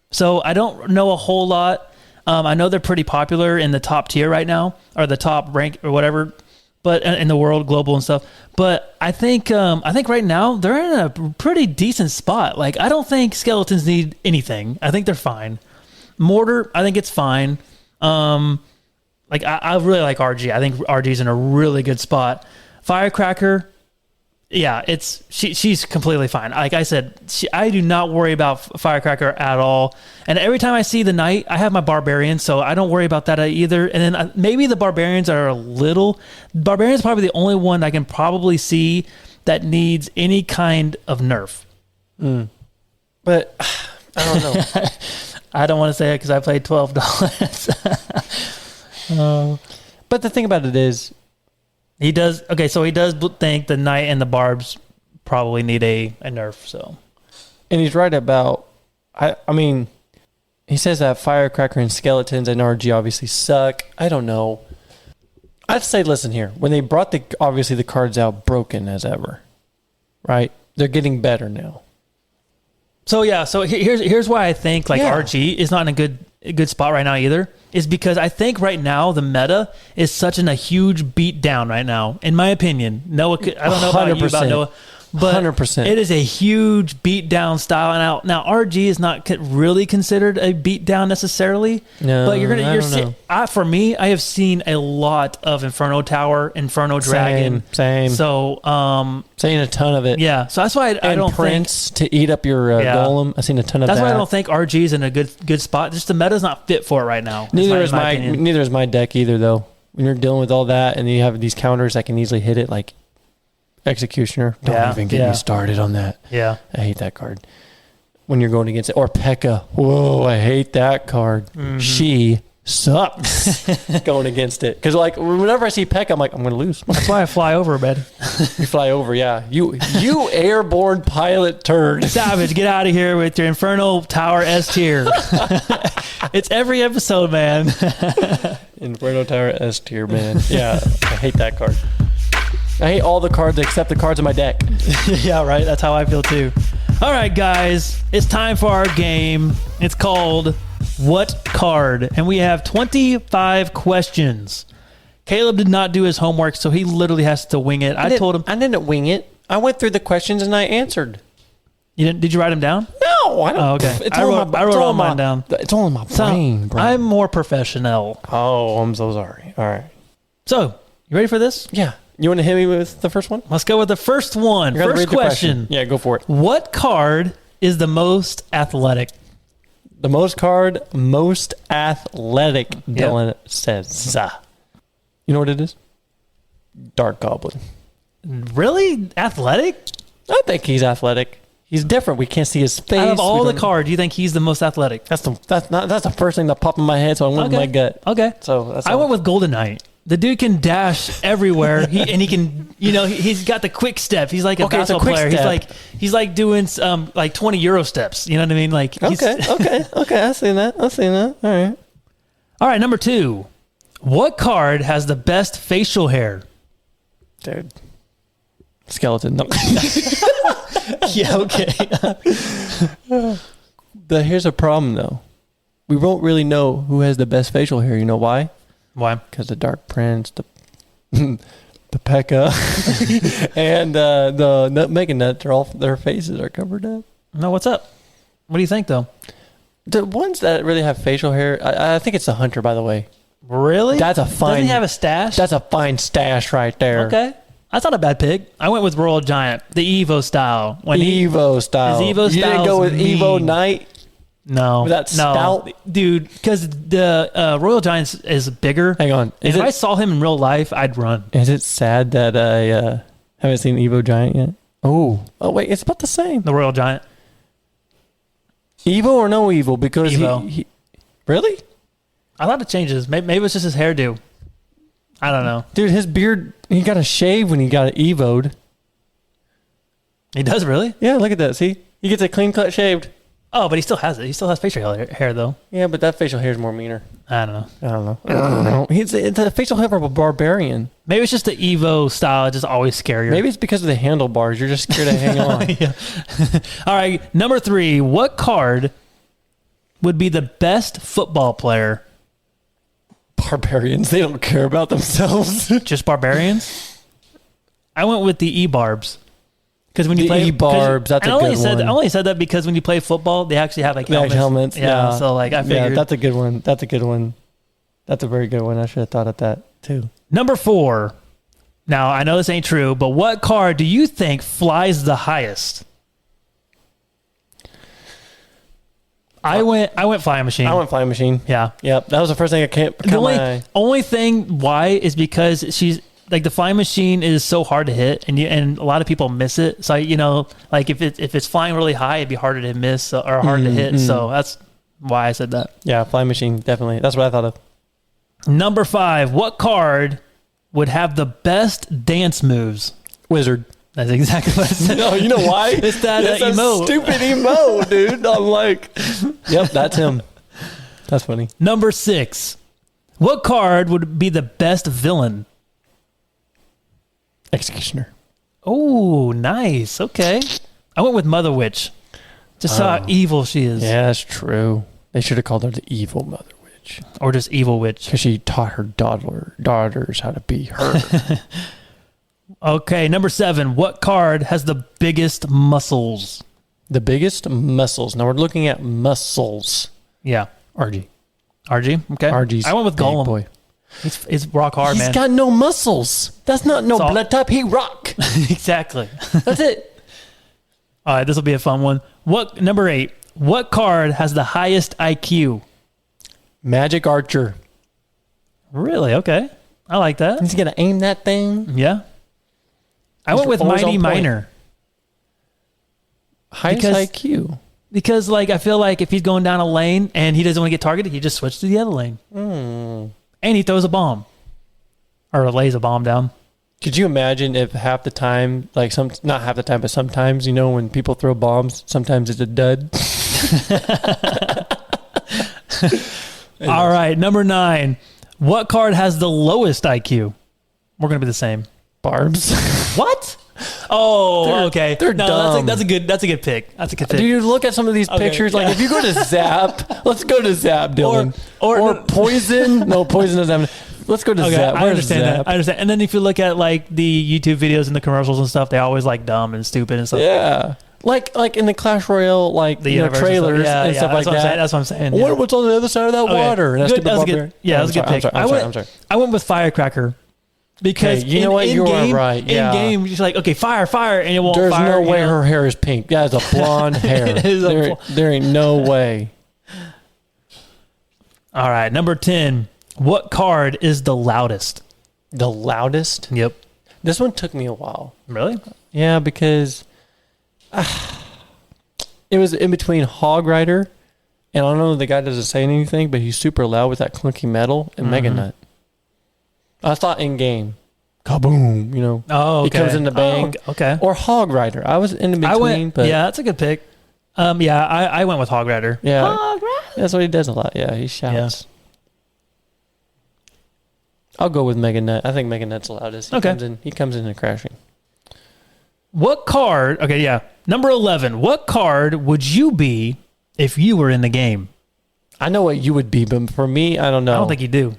so I don't know a whole lot. I know they're pretty popular in the top tier right now, or the top rank or whatever, but in the world, global and stuff. But I think right now they're in a pretty decent spot. Like, I don't think skeletons need anything. I think they're fine. Mortar, I think it's fine. Like, I really like RG. I think RG's in a really good spot. Firecracker, yeah, she's completely fine. Like I said, I do not worry about Firecracker at all. And every time I see the Knight, I have my Barbarian, so I don't worry about that either. And then maybe the Barbarians are a little... Barbarian's probably the only one I can probably see that needs any kind of nerf. But I don't know. I don't want to say it because I played $12. But the thing about it is, He does think the Knight and the Barbs probably need a nerf. So, and he's right about. I mean, he says that Firecracker and Skeletons and RG obviously suck. I don't know. I'd say, listen here. When they brought the cards out broken as ever, right? They're getting better now. So here's why I think RG is not in a good spot right now either. Is because I think right now the meta is such a huge beat down right now, in my opinion. Noah, I don't know about you about Noah, but 100%. It is a huge beat down style. Now RG is not really considered a beat down necessarily. No, but for me, I have seen a lot of Inferno Tower, Inferno Dragon. Same. So Saying a ton of it. yeah, so that's why I don't Prince to eat up your golem. I've seen a ton of that. That's why I don't think RG is in a good spot. Just the meta's not fit for it right now. Neither is my deck either, though. When you're dealing with all that, and you have these counters that can easily hit it, like Executioner. Don't even get me started on that. Yeah, I hate that card. When you're going against it, or P.E.K.K.A. Whoa, I hate that card. Mm-hmm. She sucks going against it. Because, like, whenever I see Peck, I'm like, I'm going to lose. That's why I fly over, man. You fly over, yeah. You airborne pilot turd. Savage, get out of here with your Inferno Tower S tier. It's every episode, man. Inferno Tower S tier, man. Yeah, I hate that card. I hate all the cards except the cards in my deck. Yeah, right. That's how I feel too. All right, guys. It's time for our game. It's called What Card? And we have 25 questions. Caleb did not do his homework, so he literally has to wing it. I told him. I didn't wing it. I went through the questions and I answered. You didn't? Did you write them down? No, I don't. Oh, okay. I wrote all mine down. It's all in my brain, bro. I'm more professional. Oh, I'm so sorry. All right. So, you ready for this? Yeah. You want to hit me with the first one? Let's go with the first one. First question. Yeah, go for it. What card is the most athletic? The most athletic, Dylan says. You know what it is? Dark Goblin. Really? Athletic? I think he's athletic. He's different. We can't see his face. Out of all the cards, you think he's the most athletic? That's the first thing that popped in my head, so I went with my gut. Okay. So I went with Golden Knight. The dude can dash everywhere. He can, he's got the quick step. He's like a basketball player. Step. He's like doing like 20 Euro steps. You know what I mean? Like okay. I seen that. All right. Number 2. What card has the best facial hair? Dude. Skeleton. No. Yeah. Okay. Here's a problem though. We won't really know who has the best facial hair. You know why? Why? Because the Dark Prince, the P.E.K.K.A. and the Nutmeg Nut, their faces are covered up. No, what's up? What do you think, though? The ones that really have facial hair, I think it's the Hunter, by the way. Really? That's a fine. Doesn't he have a stash? That's a fine stash right there. Okay. That's not a bad pick. I went with Royal Giant, the Evo style. Evo style. His Evo style. You didn't go with mean. Evo Knight? No. That stout? Dude, because the Royal Giant is bigger. Hang on. If I saw him in real life, I'd run. Is it sad that I haven't seen Evo Giant yet? Oh, wait. It's about the same. The Royal Giant. Evo or no Evo? Because Evo. He really? I thought it changes. Maybe it's just his hairdo. I don't know. Dude, his beard, he got a shave when he got it Evo'd. He does, really? Yeah, look at that. See? He gets a clean cut shaved. Oh, but he still has it. He still has facial hair, though. Yeah, but that facial hair is more meaner. I don't know. It's a facial hair of a barbarian. Maybe it's just the Evo style. It's just always scarier. Maybe it's because of the handlebars. You're just scared to hang on. Yeah. All right. Number 3. What card would be the best football player? Barbarians. They don't care about themselves. Just barbarians? I went with the E-Barbs. Because when you play E-Barbs, that's a good one. I only said that because when you play football, they actually have like helmets. Yeah. So like I figured. Yeah, that's a good one. That's a very good one. I should have thought of that too. Number 4. Now I know this ain't true, but what card do you think flies the highest? I went Flying Machine. I went Flying Machine. Yeah. Yep. That was the first thing that came my eye. Only thing why is because she's like the Flying Machine is so hard to hit, and a lot of people miss it. So like if it's flying really high, it'd be harder to miss or hard to hit. So that's why I said that. Yeah, Flying Machine, definitely. That's what I thought of. Number 5. What card would have the best dance moves? Wizard. That's exactly what I said. No, you know why? It's that emote. Stupid emote, dude. I'm like, yep, that's him. That's funny. Number 6. What card would be the best villain? Executioner. Oh, nice. Okay. I went with Mother Witch. Just how evil she is. Yeah, that's true. They should have called her the evil Mother Witch. Or just Evil Witch. Because she taught her daughters how to be her. Okay, number 7. What card has the biggest muscles? The biggest muscles. Now we're looking at muscles. Yeah. RG. Okay. RG's I went with Gollum. boy. He's rock hard, man. He's got no muscles. That's not no blood type. He rock. Exactly. That's it. All right, this will be a fun one. Number 8. What card has the highest IQ? Magic Archer. Really? Okay. I like that. He's going to aim that thing. Yeah. I went with Mighty Miner. Highest IQ. Because, like, I feel like if he's going down a lane and he doesn't want to get targeted, he just switches to the other lane. And he throws a bomb. Or lays a bomb down. Could you imagine if half the time, like not half the time, but sometimes, you know, when people throw bombs, sometimes it's a dud. All right, number 9. What card has the lowest IQ? We're going to be the same. Barbs. What? Oh, okay. They're dumb. That's a good pick. That's a good pick. Dude, look at some of these pictures. Like, if you go to Zap, let's go to Zap, Dylan. Or Poison. No, Poison doesn't have. Let's go to Zap. I understand that. I understand. And then if you look at like the YouTube videos and the commercials and stuff, they always like dumb and stupid and stuff. Yeah. Like in the Clash Royale, like the trailers and stuff like that. That's what I'm saying. Yeah. What's on the other side of that water? That was good. Yeah, that was a good pick. I'm sorry. I went with Firecracker. Because you know what? You are right. Yeah. In game, you're just like, okay, fire, and it won't There's fire. There's no way her hair is pink. That is a blonde hair. There ain't no way. All right, number 10. What card is the loudest? The loudest? Yep. This one took me a while. Really? Yeah, because it was in between Hog Rider, and I don't know, the guy doesn't say anything, but he's super loud with that clunky metal, and Mega Nut. I thought in game, kaboom, you know. Oh, okay. He comes in the bang. Oh, okay. Or Hog Rider. I was in between, but yeah, that's a good pick. I went with Hog Rider. Yeah, Hog Rider. That's what he does a lot. Yeah, he shouts. Yeah. I'll go with Mega Nut. I think Mega Nut's the loudest. He comes in and crashing. What card? Okay, yeah. Number 11. What card would you be if you were in the game? I know what you would be, but for me, I don't know. I don't think you do.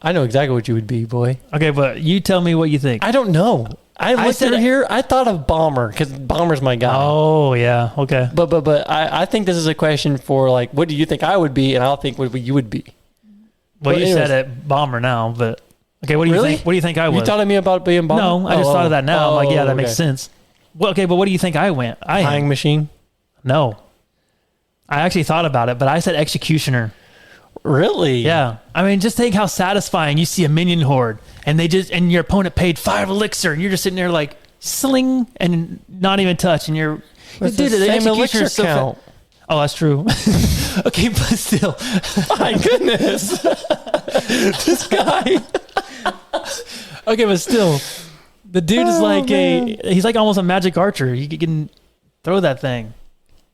I know exactly what you would be, boy. Okay, but you tell me what you think. I don't know. I looked through here. I thought of Bomber because Bomber's my guy. Oh, yeah. Okay. But I think this is a question for, like, what do you think I would be, and I'll think what you would be. Well, you said it Bomber now, but okay. What do you think? What do you think I was? You thought of me about being Bomber? No, I just thought of that now. I'm like, yeah, that makes sense. Well, okay, but what do you think I went? Flying machine? No, I actually thought about it, but I said Executioner. Really? Yeah. I mean, just think how satisfying you see a minion horde, and your opponent paid 5 elixir, and you're just sitting there like sling and not even touch, and you're dude, the same elixir count. Oh, that's true. Okay, but still. My goodness. This guy. Okay, but still. The dude is like he's like almost a magic archer. He can throw that thing.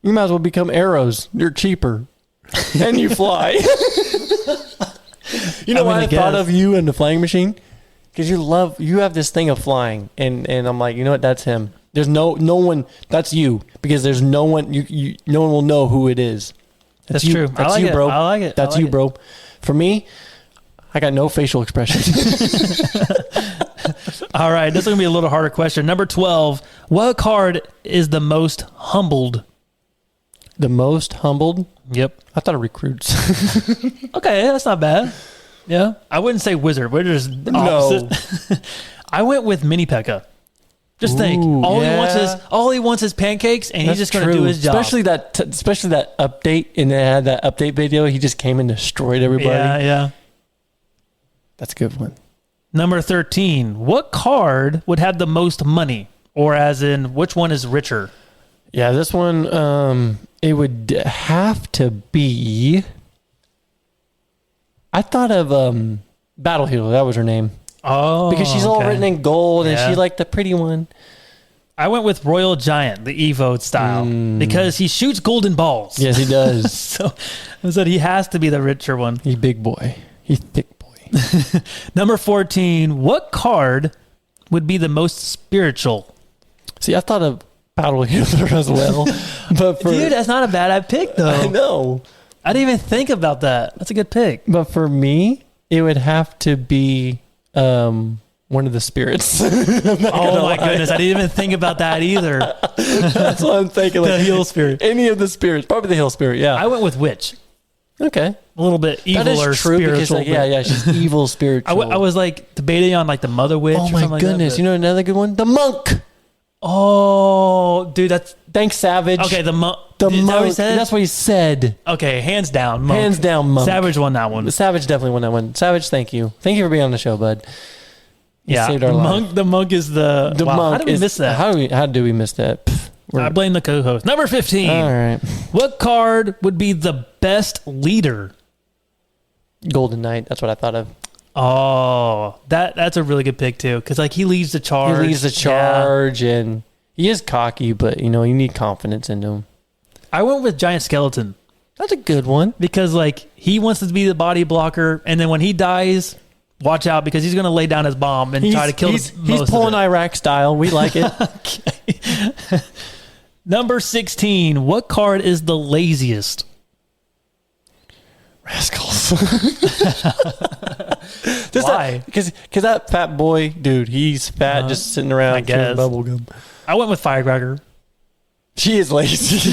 You might as well become arrows. You're cheaper. And you fly. You know why I thought of you and the flying machine? Because you have this thing of flying. And I'm like, you know what? That's him. There's no one. That's you, because there's no one. No one will know who it is. That's true. That's I like you, it. bro. I like it. That's you, bro. For me, I got no facial expressions. All right, this is gonna be a little harder question. Number 12. What card is the most humbled? The most humbled? Yep. I thought of recruits. Okay, that's not bad. Yeah, I wouldn't say wizard. Wizard is opposite. No. I went with Mini P.E.K.K.A. Just think, all he wants is pancakes, and he's just going to do his job. Especially that update, and they had that update video. He just came and destroyed everybody. Yeah. That's a good one. Number 13. What card would have the most money, or as in, which one is richer? Yeah, this one, it would have to be. I thought of Battle Healer. That was her name. Oh, because she's all written in gold, and she's like the pretty one. I went with Royal Giant, the Evo style, because he shoots golden balls. Yes, he does. So he has to be the richer one. He's big boy. He's thick boy. Number 14. What card would be the most spiritual? See, I thought of Battle Healer as well. But dude, that's not a bad pick, though. I know. I didn't even think about that. That's a good pick. But for me, it would have to be one of the spirits. Oh my goodness, I didn't even think about that either. That's what I'm thinking. The heal spirit. Any of the spirits. Probably the heal spirit, yeah. I went with witch. Okay. A little bit evil that is or true spiritual. Because, she's evil spiritual. I was like debating on like the mother witch. Oh my goodness. You know another good one? The monk. Oh, dude, that's... Thanks, Savage. Okay, the monk. The monk. That's what he said. Okay, hands down, monk. Hands down, monk. Savage won that one. Savage definitely won that one. Savage, thank you. Thank you for being on the show, bud. You saved our life. The monk is the... The wow, monk. How did we miss that? How do we miss that? I blame the co-host. Number 15. All right. What card would be the best leader? Golden Knight. That's what I thought of. Oh, that's a really good pick too, because like he leads the charge. He leads the charge, and he is cocky, but you need confidence in him. I went with Giant Skeleton. That's a good one. Because like he wants to be the body blocker, and then when he dies, watch out because he's going to lay down his bomb and try to kill. He's pulling Iraq style. We like it. Okay. Number 16. What card is the laziest? Rascals. Why? Because that fat boy, dude, he's fat, just sitting around chewing bubble gum. I went with Firecracker. She is lazy.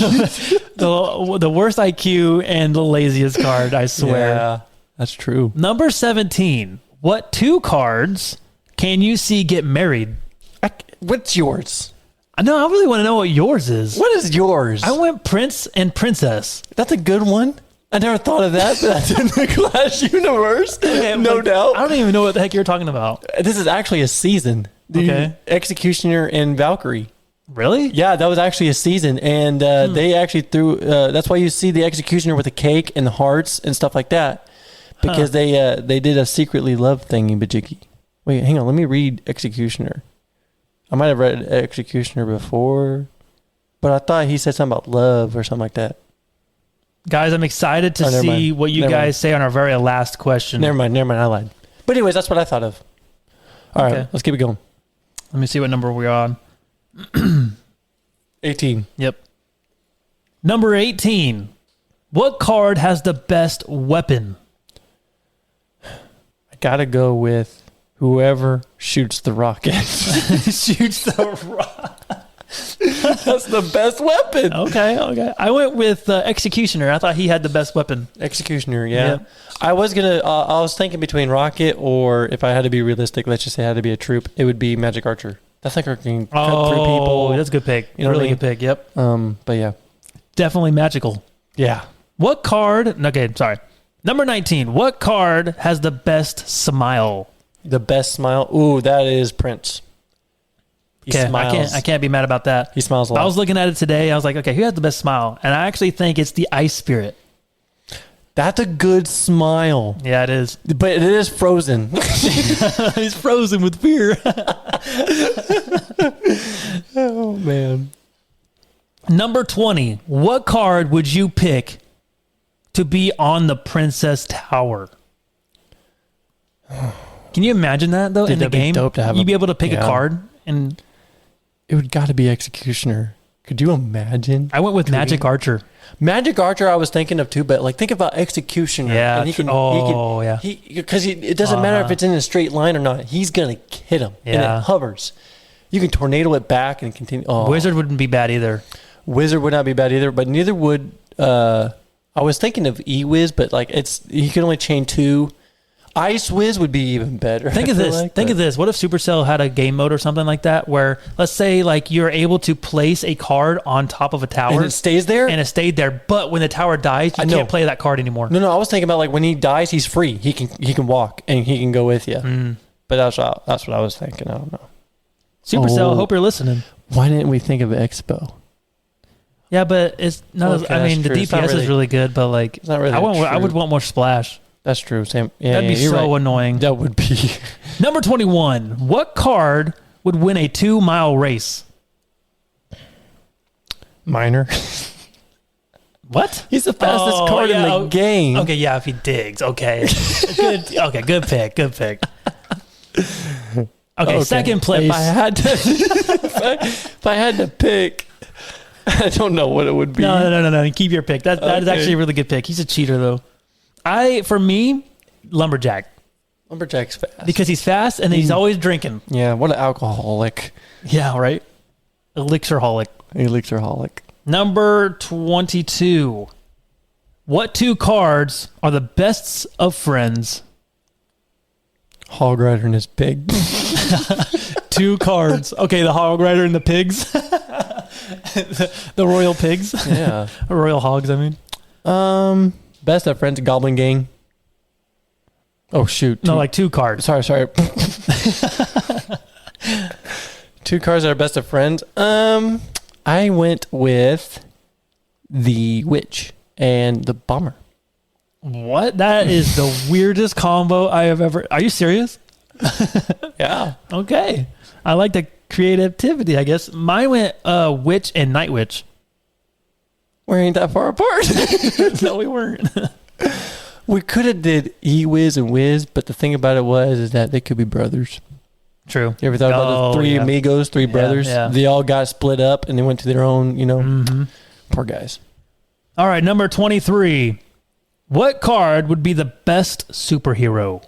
the worst IQ and the laziest card, I swear. Yeah, that's true. Number 17. What 2 cards can you see get married? What's yours? No, I really want to know what yours is. What is yours? I went Prince and Princess. That's a good one. I never thought of that, but that's in the Clash universe. Okay, no doubt. I don't even know what the heck you're talking about. This is actually a season. Okay. Executioner and Valkyrie. Really? Yeah, that was actually a season. And they actually threw... that's why you see the Executioner with the cake and the hearts and stuff like that. Because they did a secretly love thingy-majiggy. Wait, hang on. Let me read Executioner. I might have read Executioner before. But I thought he said something about love or something like that. Guys, I'm excited to see what you guys say on our very last question. Never mind. I lied. But anyways, that's what I thought of. All right, let's keep it going. Let me see what number we're on. 18. Yep. Number 18. What card has the best weapon? I gotta go with whoever shoots the rocket. Shoots the rocket. That's the best weapon. Okay. I went with Executioner. I thought he had the best weapon. Executioner, yeah. Yep. I was thinking between rocket or if I had to be realistic, let's just say it had to be a troop, it would be Magic Archer. That thing can cut through people. That's a good pick. You know really good pick. Yep. But yeah. Definitely magical. Yeah. What card? Okay, sorry. Number 19. What card has the best smile? The best smile? Ooh, that is Prince. He smiles. I can't be mad about that. He smiles a lot. I was looking at it today. I was like, okay, who has the best smile? And I actually think it's the Ice Spirit. That's a good smile. Yeah, it is. But it is frozen. He's frozen with fear. Oh, man. Number 20. What card would you pick to be on the Princess Tower? Can you imagine that, though, in the game? Dope to have You'd be able to pick a card and... It would got to be Executioner. Could you imagine? I went with Magic Archer. Magic Archer I was thinking of too, but like think about Executioner. Yeah. And yeah. Because it doesn't matter if it's in a straight line or not. He's going to hit him. Yeah. And it hovers. You can tornado it back and continue. Oh. Wizard wouldn't be bad either. Wizard would not be bad either, but neither would... I was thinking of E-Wiz, but like you can only chain 2. Ice Wiz would be even better. Think of this. Think of this. What if Supercell had a game mode or something like that where, let's say, like you're able to place a card on top of a tower. And it stays there? And it stayed there. But when the tower dies, you can't play that card anymore. No. I was thinking about like when he dies, he's free. He can walk and he can go with you. But that's what I was thinking. I don't know. Supercell, I hope you're listening. Why didn't we think of Expo? Yeah, but it's not. Okay, I mean, the DPS is really good, but like, it's not really I would want more splash. That's true. Same. Yeah, that'd be so annoying. That would be. Number 21. What card would win a 2-mile race? Miner. What? He's the fastest card in the game. Okay, yeah, if he digs. Okay. Good. Okay, good pick. Good pick. Okay, second place. If I had to pick, I don't know what it would be. No. Keep your pick. That is actually a really good pick. He's a cheater, though. For me, Lumberjack. Lumberjack's fast. Because he's fast and he's always drinking. Yeah, what an alcoholic. Yeah, right? Elixirholic. Elixirholic. Number 22. What 2 cards are the bests of friends? Hog Rider and his pig. 2 cards. Okay, the Hog Rider and the pigs. the royal pigs. Yeah. Royal hogs, I mean. Best of friends, Goblin Gang. Oh, shoot. No, like 2 cards. Sorry. 2 cards that are best of friends. I went with the Witch and the Bomber. What? That is the weirdest combo I have ever... Are you serious? Yeah. Okay. I like the creativity, I guess. Mine went Witch and Night Witch. We ain't that far apart. No, we weren't. We could have did E-Wiz and Wiz, but the thing about it is that they could be brothers. True. You ever thought about the three amigos, three brothers? Yeah. They all got split up and they went to their own, Poor guys. All right, number 23. What card would be the best superhero?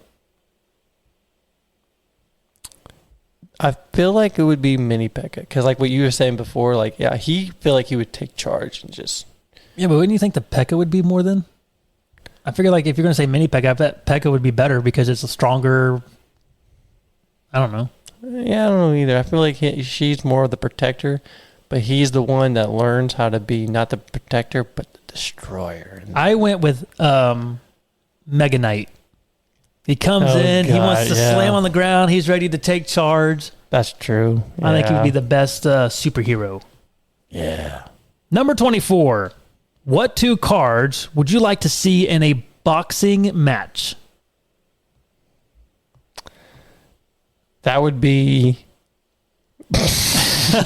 I feel like it would be Mini Pekka, because like what you were saying before, he feel like he would take charge and just... Yeah, but wouldn't you think the Pekka would be more than? I figure like if you're going to say Mini Pekka, I bet Pekka would be better because it's a stronger... I don't know. Yeah, I don't know either. I feel like she's more of the protector, but he's the one that learns how to be not the protector, but the destroyer. I went with Mega Knight. He comes in, he wants to slam on the ground, he's ready to take charge. That's true. I think he would be the best superhero. Yeah. Number 24. What 2 cards would you like to see in a boxing match? That would be...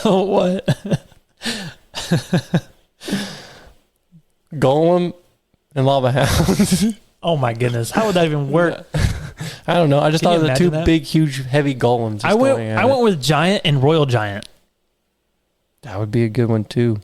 What? Golem and Lava Hound. Oh my goodness. How would that even work? I don't know. I just Can thought you of the 2 imagine that? big, huge, heavy golems. I went with Giant and Royal Giant. That would be a good one, too.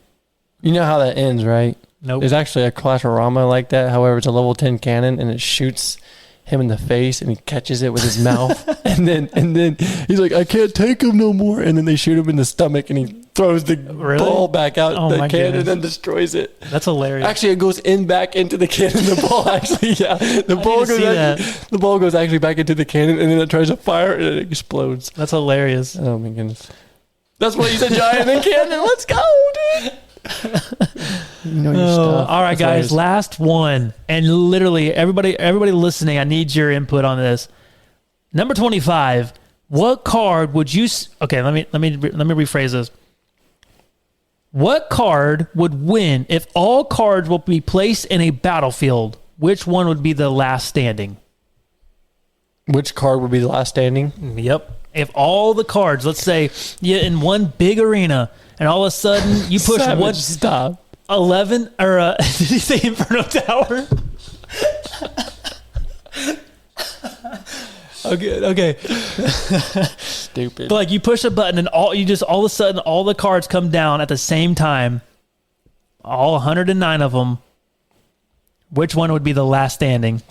You know how that ends, right? Nope. There's actually a Clash Royale like that. However, it's a level 10 cannon, and it shoots him in the face, and he catches it with his mouth. and then he's like, I can't take him no more. And then they shoot him in the stomach, and he throws the ball back out the cannon and destroys it. That's hilarious. Actually, it goes back into the cannon. The ball actually, the ball goes actually back into the cannon, and then it tries to fire, and it explodes. That's hilarious. Oh my goodness. That's what you said, Giant and cannon. Let's go, dude. You know your stuff. All right, guys, last one. And literally, everybody listening, I need your input on this. Number 25. What card would you... Okay, let me rephrase this. What card would win if all cards will be placed in a battlefield? Which one would be the last standing? Which card would be the last standing? Yep. If all the cards, let's say you're in one big arena, and all of a sudden you push Savage, one... Stop. 11 or did you say Inferno Tower? Okay. Stupid. But like you push a button and all of a sudden all the cards come down at the same time. All 109 of them. Which one would be the last standing?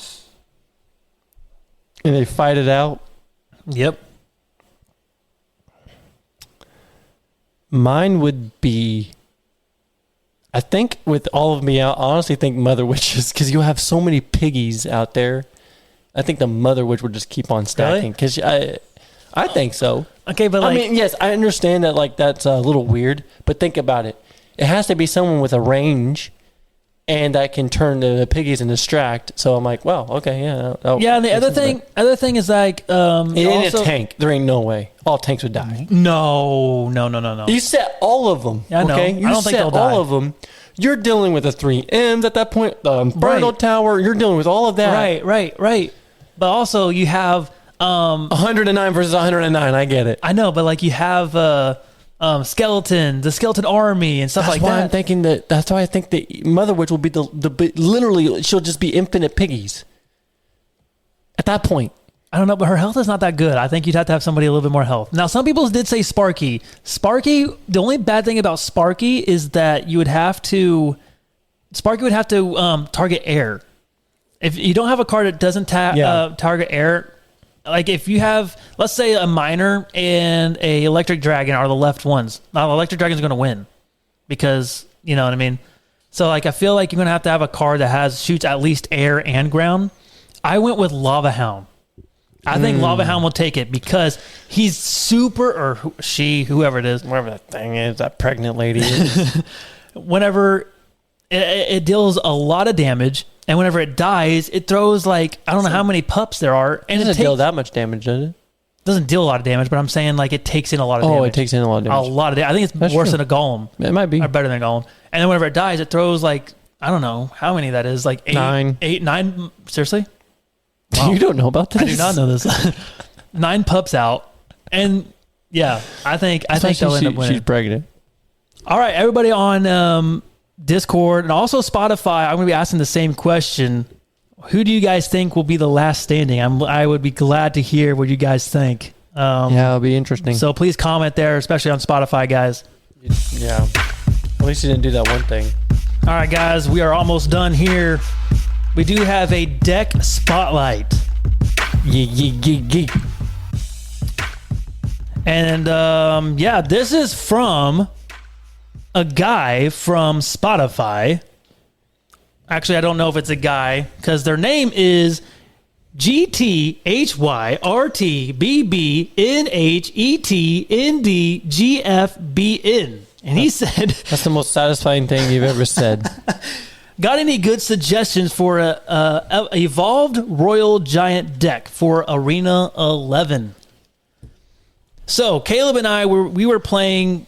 And they fight it out? Yep. Mine would be... I think with all of me, I honestly think Mother Witches, because you have so many piggies out there. I think the Mother Witch would just keep on stacking. Because I think so. Okay, but I mean, yes, I understand that that's a little weird, but think about it. It has to be someone with a range and that can turn the piggies and distract. So I'm like, well, okay, yeah. Yeah, and the other thing is like... it ain't a tank. There ain't no way. All tanks would die. No. You set all of them. Yeah, I know. Okay? I don't think they'll die. All of them. You're dealing with the 3 M's at that point. The Inferno Tower. You're dealing with all of that. Right. But also you have... 109 versus 109. I get it. I know, but like you have skeleton, the skeleton army and stuff like that. I'm thinking that's why I think the Mother Witch will be the literally she'll just be infinite piggies. At that point. I don't know, but her health is not that good. I think you'd have to have somebody a little bit more health. Now, some people did say Sparky. Sparky, the only bad thing about Sparky is that Sparky would have to target air. If you don't have a card that doesn't target air, like if you have, let's say a miner and a electric dragon are the left ones. Now, the electric dragon's going to win because, you know what I mean? So like I feel like you're going to have a card that shoots at least air and ground. I went with Lava Hound. I think Lava Hound will take it because he's super, or she, whoever it is. Whatever that thing is, that pregnant lady is. Whenever it deals a lot of damage, and whenever it dies, it throws like, I don't know how many pups there are. And it doesn't deal that much damage, does it? doesn't deal a lot of damage, but I'm saying like it takes in a lot of damage. Oh, it takes in a lot of damage. A lot of damage. I think it's That's worse true. than a golem. It might be. Or better than a golem. And then whenever it dies, it throws like, I don't know how many that is. Like 9. 9. Seriously? Wow. You don't know about this? I do not know this. 9 pups out. And yeah, I think they'll end up winning. She's pregnant. All right, everybody on Discord and also Spotify, I'm going to be asking the same question. Who do you guys think will be the last standing? I would be glad to hear what you guys think. Yeah, it'll be interesting. So please comment there, especially on Spotify, guys. Yeah. At least you didn't do that one thing. All right, guys, we are almost done here. We do have a deck spotlight. Yeah. And yeah, this is from a guy from Spotify. Actually, I don't know if it's a guy because their name is GTHYRTBBNHETNDGFBN. And he said... That's the most satisfying thing you've ever said. Got any good suggestions for a evolved Royal Giant deck for Arena 11? So Caleb and I we were playing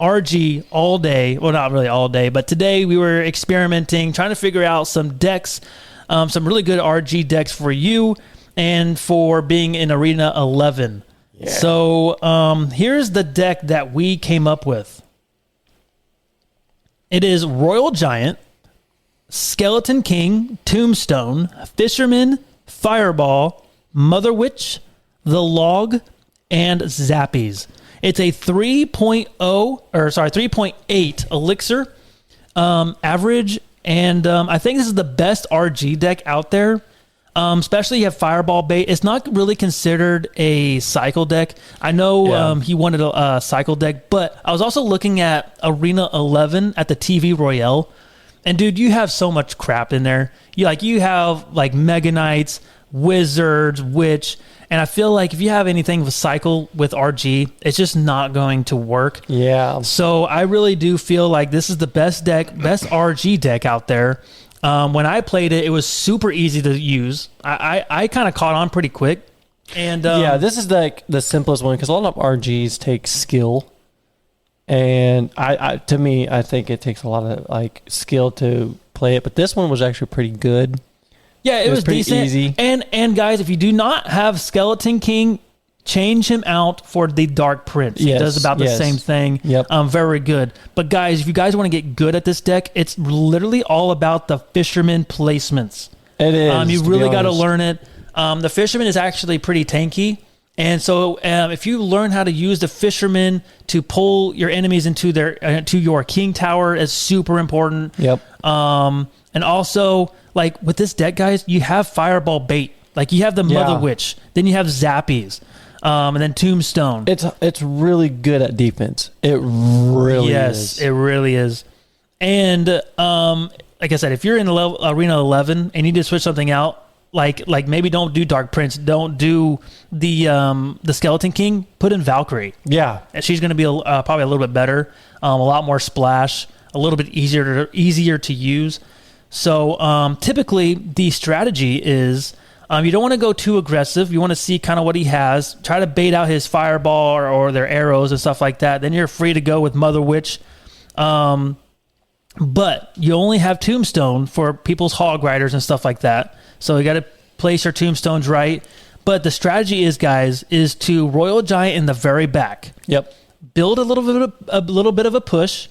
RG all day. Well, not really all day, but today we were experimenting, trying to figure out some decks, some really good RG decks for you and for being in Arena 11. Yeah. So here's the deck that we came up with. It is Royal Giant, Skeleton King, Tombstone, Fisherman, Fireball, Mother Witch, The Log, and Zappies. It's a 3.8 elixir average, and I think this is the best RG deck out there. Especially you have Fireball bait. It's not really considered a cycle deck. I know he wanted a cycle deck, but I was also looking at Arena 11 at the TV Royale. And dude, you have so much crap in there. You have like Mega Knights, Wizards, Witch, and I feel like if you have anything with cycle with RG, it's just not going to work. Yeah. So I really do feel like this is the best RG deck out there. When I played it, it was super easy to use. I kind of caught on pretty quick. And yeah, this is like the simplest one because a lot of RGs take skill. And to me, I think it takes a lot of like skill to play it. But this one was actually pretty good. Yeah, it was pretty decent. easy. And guys, if you do not have Skeleton King, change him out for the Dark Prince. He does about the same thing. Yep. Very good. But guys, if you guys want to get good at this deck, it's literally all about the Fisherman placements. It is. You really got to learn it. The Fisherman is actually pretty tanky. And so if you learn how to use the Fisherman to pull your enemies into to your King Tower, is super important. Yep. And also, like with this deck, guys, you have Fireball bait. Like you have the Mother Witch. Then you have Zappies. And then Tombstone. It's really good at defense. It really is. Yes, it really is. And like I said, if you're in Arena 11 and you need to switch something out, like maybe don't do Dark Prince, don't do the Skeleton King, put in Valkyrie. Yeah. And she's going to be probably a little bit better, a lot more splash, a little bit easier to use. So typically the strategy is you don't want to go too aggressive. You want to see kind of what he has. Try to bait out his fireball or their arrows and stuff like that. Then you're free to go with Mother Witch. But you only have Tombstone for people's Hog Riders and stuff like that. So you got to place your Tombstones right. But the strategy is, guys, is to Royal Giant in the very back. Yep. Build a little bit of a push.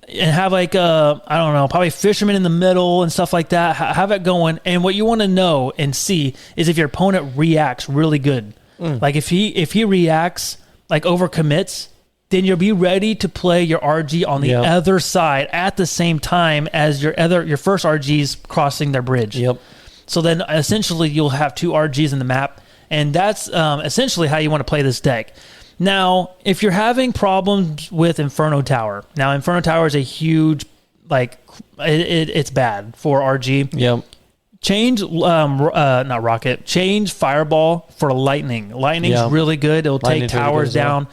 And have like I don't know, probably Fisherman in the middle and stuff like that. Have it going. And what you want to know and see is if your opponent reacts really good. Like if he reacts, like overcommits, then you'll be ready to play your RG on the other side at the same time as your first RGs crossing their bridge. Yep. So then essentially you'll have 2 RGs in the map, and that's essentially how you want to play this deck. Now, if you're having problems with Inferno Tower, now Inferno Tower is a huge, like, it's bad for RG. Yep. Change, not Rocket, change Fireball for Lightning. Lightning's really good. It'll take towers down.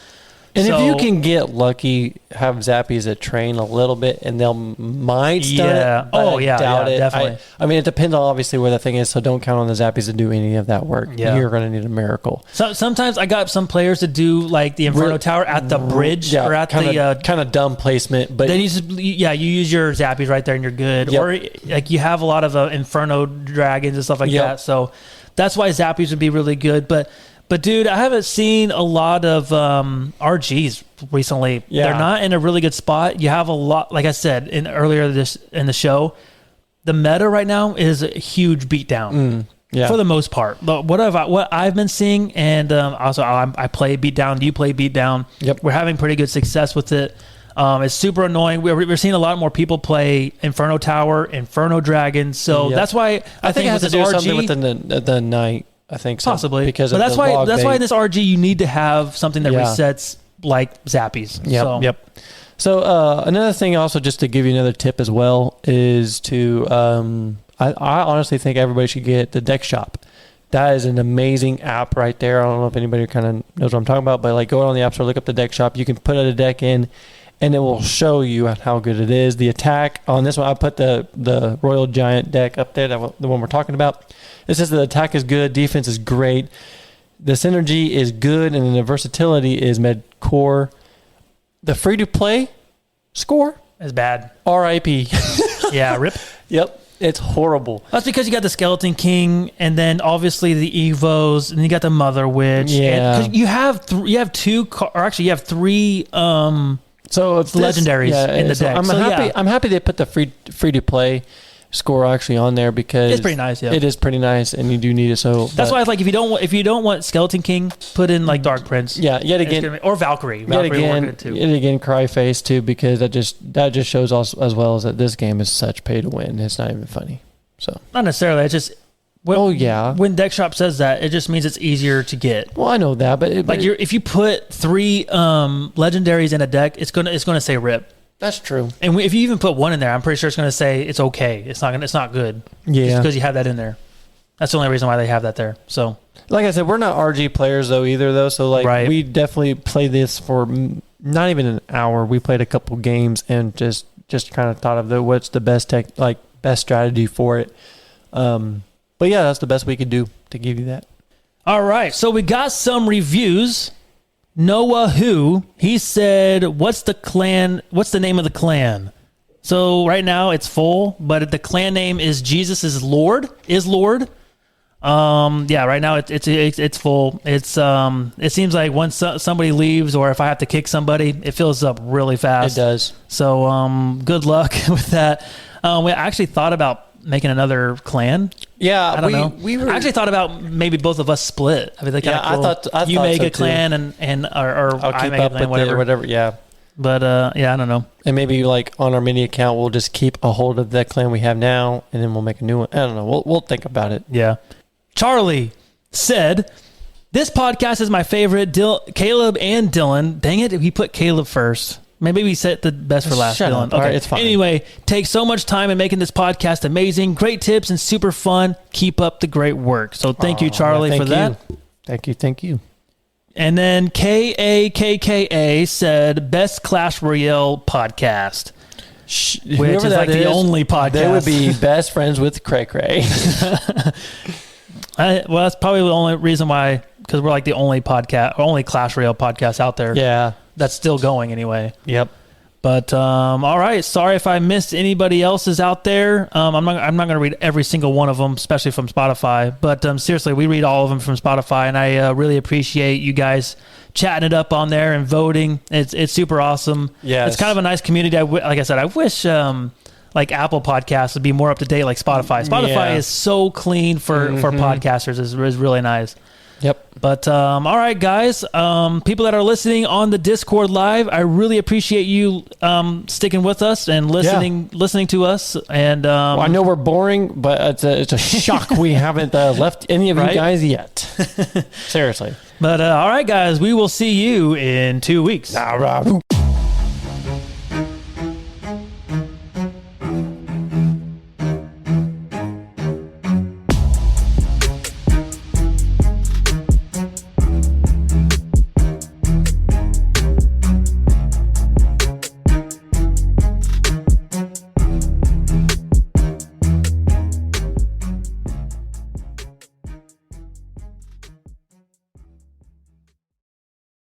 And So- if you can get lucky, have Zappies that train a little bit, and they'll might stun Yeah. it. But Oh, I yeah, doubt yeah, it. definitely. I mean, it depends on obviously where the thing is, so don't count on the Zappies to do any of that work. Yeah. You're going to need a miracle. So sometimes I got some players to do like the Inferno Tower at the bridge or at the kind of dumb placement, but then you use your Zappies right there and you're good. Yep. Or like you have a lot of Inferno dragons and stuff like Yep. that. So that's why Zappies would be really good. But dude, I haven't seen a lot of RGs recently. Yeah. They're not in a really good spot. You have a lot, like I said earlier in the show, the meta right now is a huge beatdown. yeah. For the most part. But what I've been seeing, and also I play beatdown. You play beatdown. Yep. We're having pretty good success with it. It's super annoying. We're seeing a lot more people play Inferno Tower, Inferno Dragon. So Yep. that's why I think it has with to this do RG, something with the night. I think so. possibly because but of that's the why log that's why bait. in this RG you need to have something that Yeah. resets like Zappies. Yep. So, Yep. So another thing, also, just to give you another tip as well, is to I honestly think everybody should get the Deck Shop. That is an amazing app right there. I don't know if anybody kind of knows what I'm talking about, but like go on the App Store, look up the Deck Shop. You can put a deck in, and it will show you how good it is. The attack on this one, I put the Royal Giant deck up there, the one we're talking about. It says the attack is good, defense is great, the synergy is good, and then the versatility is mid-core. The free-to-play score, it's bad. RIP. Yeah, rip. Yep, it's horrible. That's because you got the Skeleton King, and then obviously the Evos, and you got the Mother Witch. Yeah. And 'cause you have you have three So if legendaries in the deck. I'm So, happy. yeah. I'm happy they put the free-to-play score actually on there because It's pretty nice, yeah. It is pretty nice, and you do need it. So That's why it's like if you don't want Skeleton King, put in like Dark Prince. Yeah, yet It's again, gonna be- or Valkyrie. yet Valkyrie will work again, good too. yet again, Cryface too, because that just shows us as well as that this game is such pay to win. It's not even funny. So Not necessarily. It's just when Deck Shop says that, it just means it's easier to get. well, I know that, but If you put three legendaries in a deck, it's gonna say rip. that's true. And if you even put one in there, I'm pretty sure it's going to say it's okay. It's not good. Yeah. Just because you have that in there. That's the only reason why they have that there. So Like I said, we're not RG players though either though. So like Right. we definitely played this for not even an hour. We played a couple games and just kind of thought of what's the best best strategy for it. But yeah, that's the best we could do to give you that. all right, so we got some reviews. Noah he said, "What's the name of the clan?" So right now it's full, but the clan name is Jesus is Lord. Yeah, right now it's full. It seems like once somebody leaves, or if I have to kick somebody, it fills up really fast. It does. So good luck with that. We actually thought about making another clan. Yeah, I don't know. I I actually thought about maybe both of us split. I mean, Yeah, I cool. thought You so make a too. clan and or I'll I keep make a up clan, with it or whatever. whatever. Yeah. But yeah, I don't know. And maybe like on our mini account, we'll just keep a hold of that clan we have now, and then we'll make a new one. I don't know. We'll think about it. Yeah. Charlie said, "This podcast is my favorite. Caleb and Dylan." Dang it, he put Caleb first. Maybe we set the best for last, Shut Dylan. up. All right, it's fine. Anyway, take so much time in making this podcast amazing. Great tips and super fun. Keep up the great work. So thank you, Charlie, Thank for that. you. Thank you. And then KAKKA said, "Best Clash Royale podcast." Which Whoever is that like the only podcast. They would be best friends with Cray Cray. Well, that's probably the only reason why, because we're like the only podcast, or only Clash Royale podcast out there. Yeah. That's still going anyway. Yep. But all right, sorry if I missed anybody else's out there. I'm not going to read every single one of them, especially from Spotify. But seriously, we read all of them from Spotify, and I really appreciate you guys chatting it up on there and voting. It's super awesome. Yes. It's kind of a nice community. Like I said, I wish like Apple Podcasts would be more up to date like Spotify. Spotify Yeah. is so clean for podcasters. is really nice. Yep. But all right, guys, people that are listening on the Discord live, I really appreciate you sticking with us and listening to us. And Well, I know we're boring, but it's a shock we haven't left any of Right? you guys yet. Seriously. but all right, guys, we will see you in 2 weeks. All right.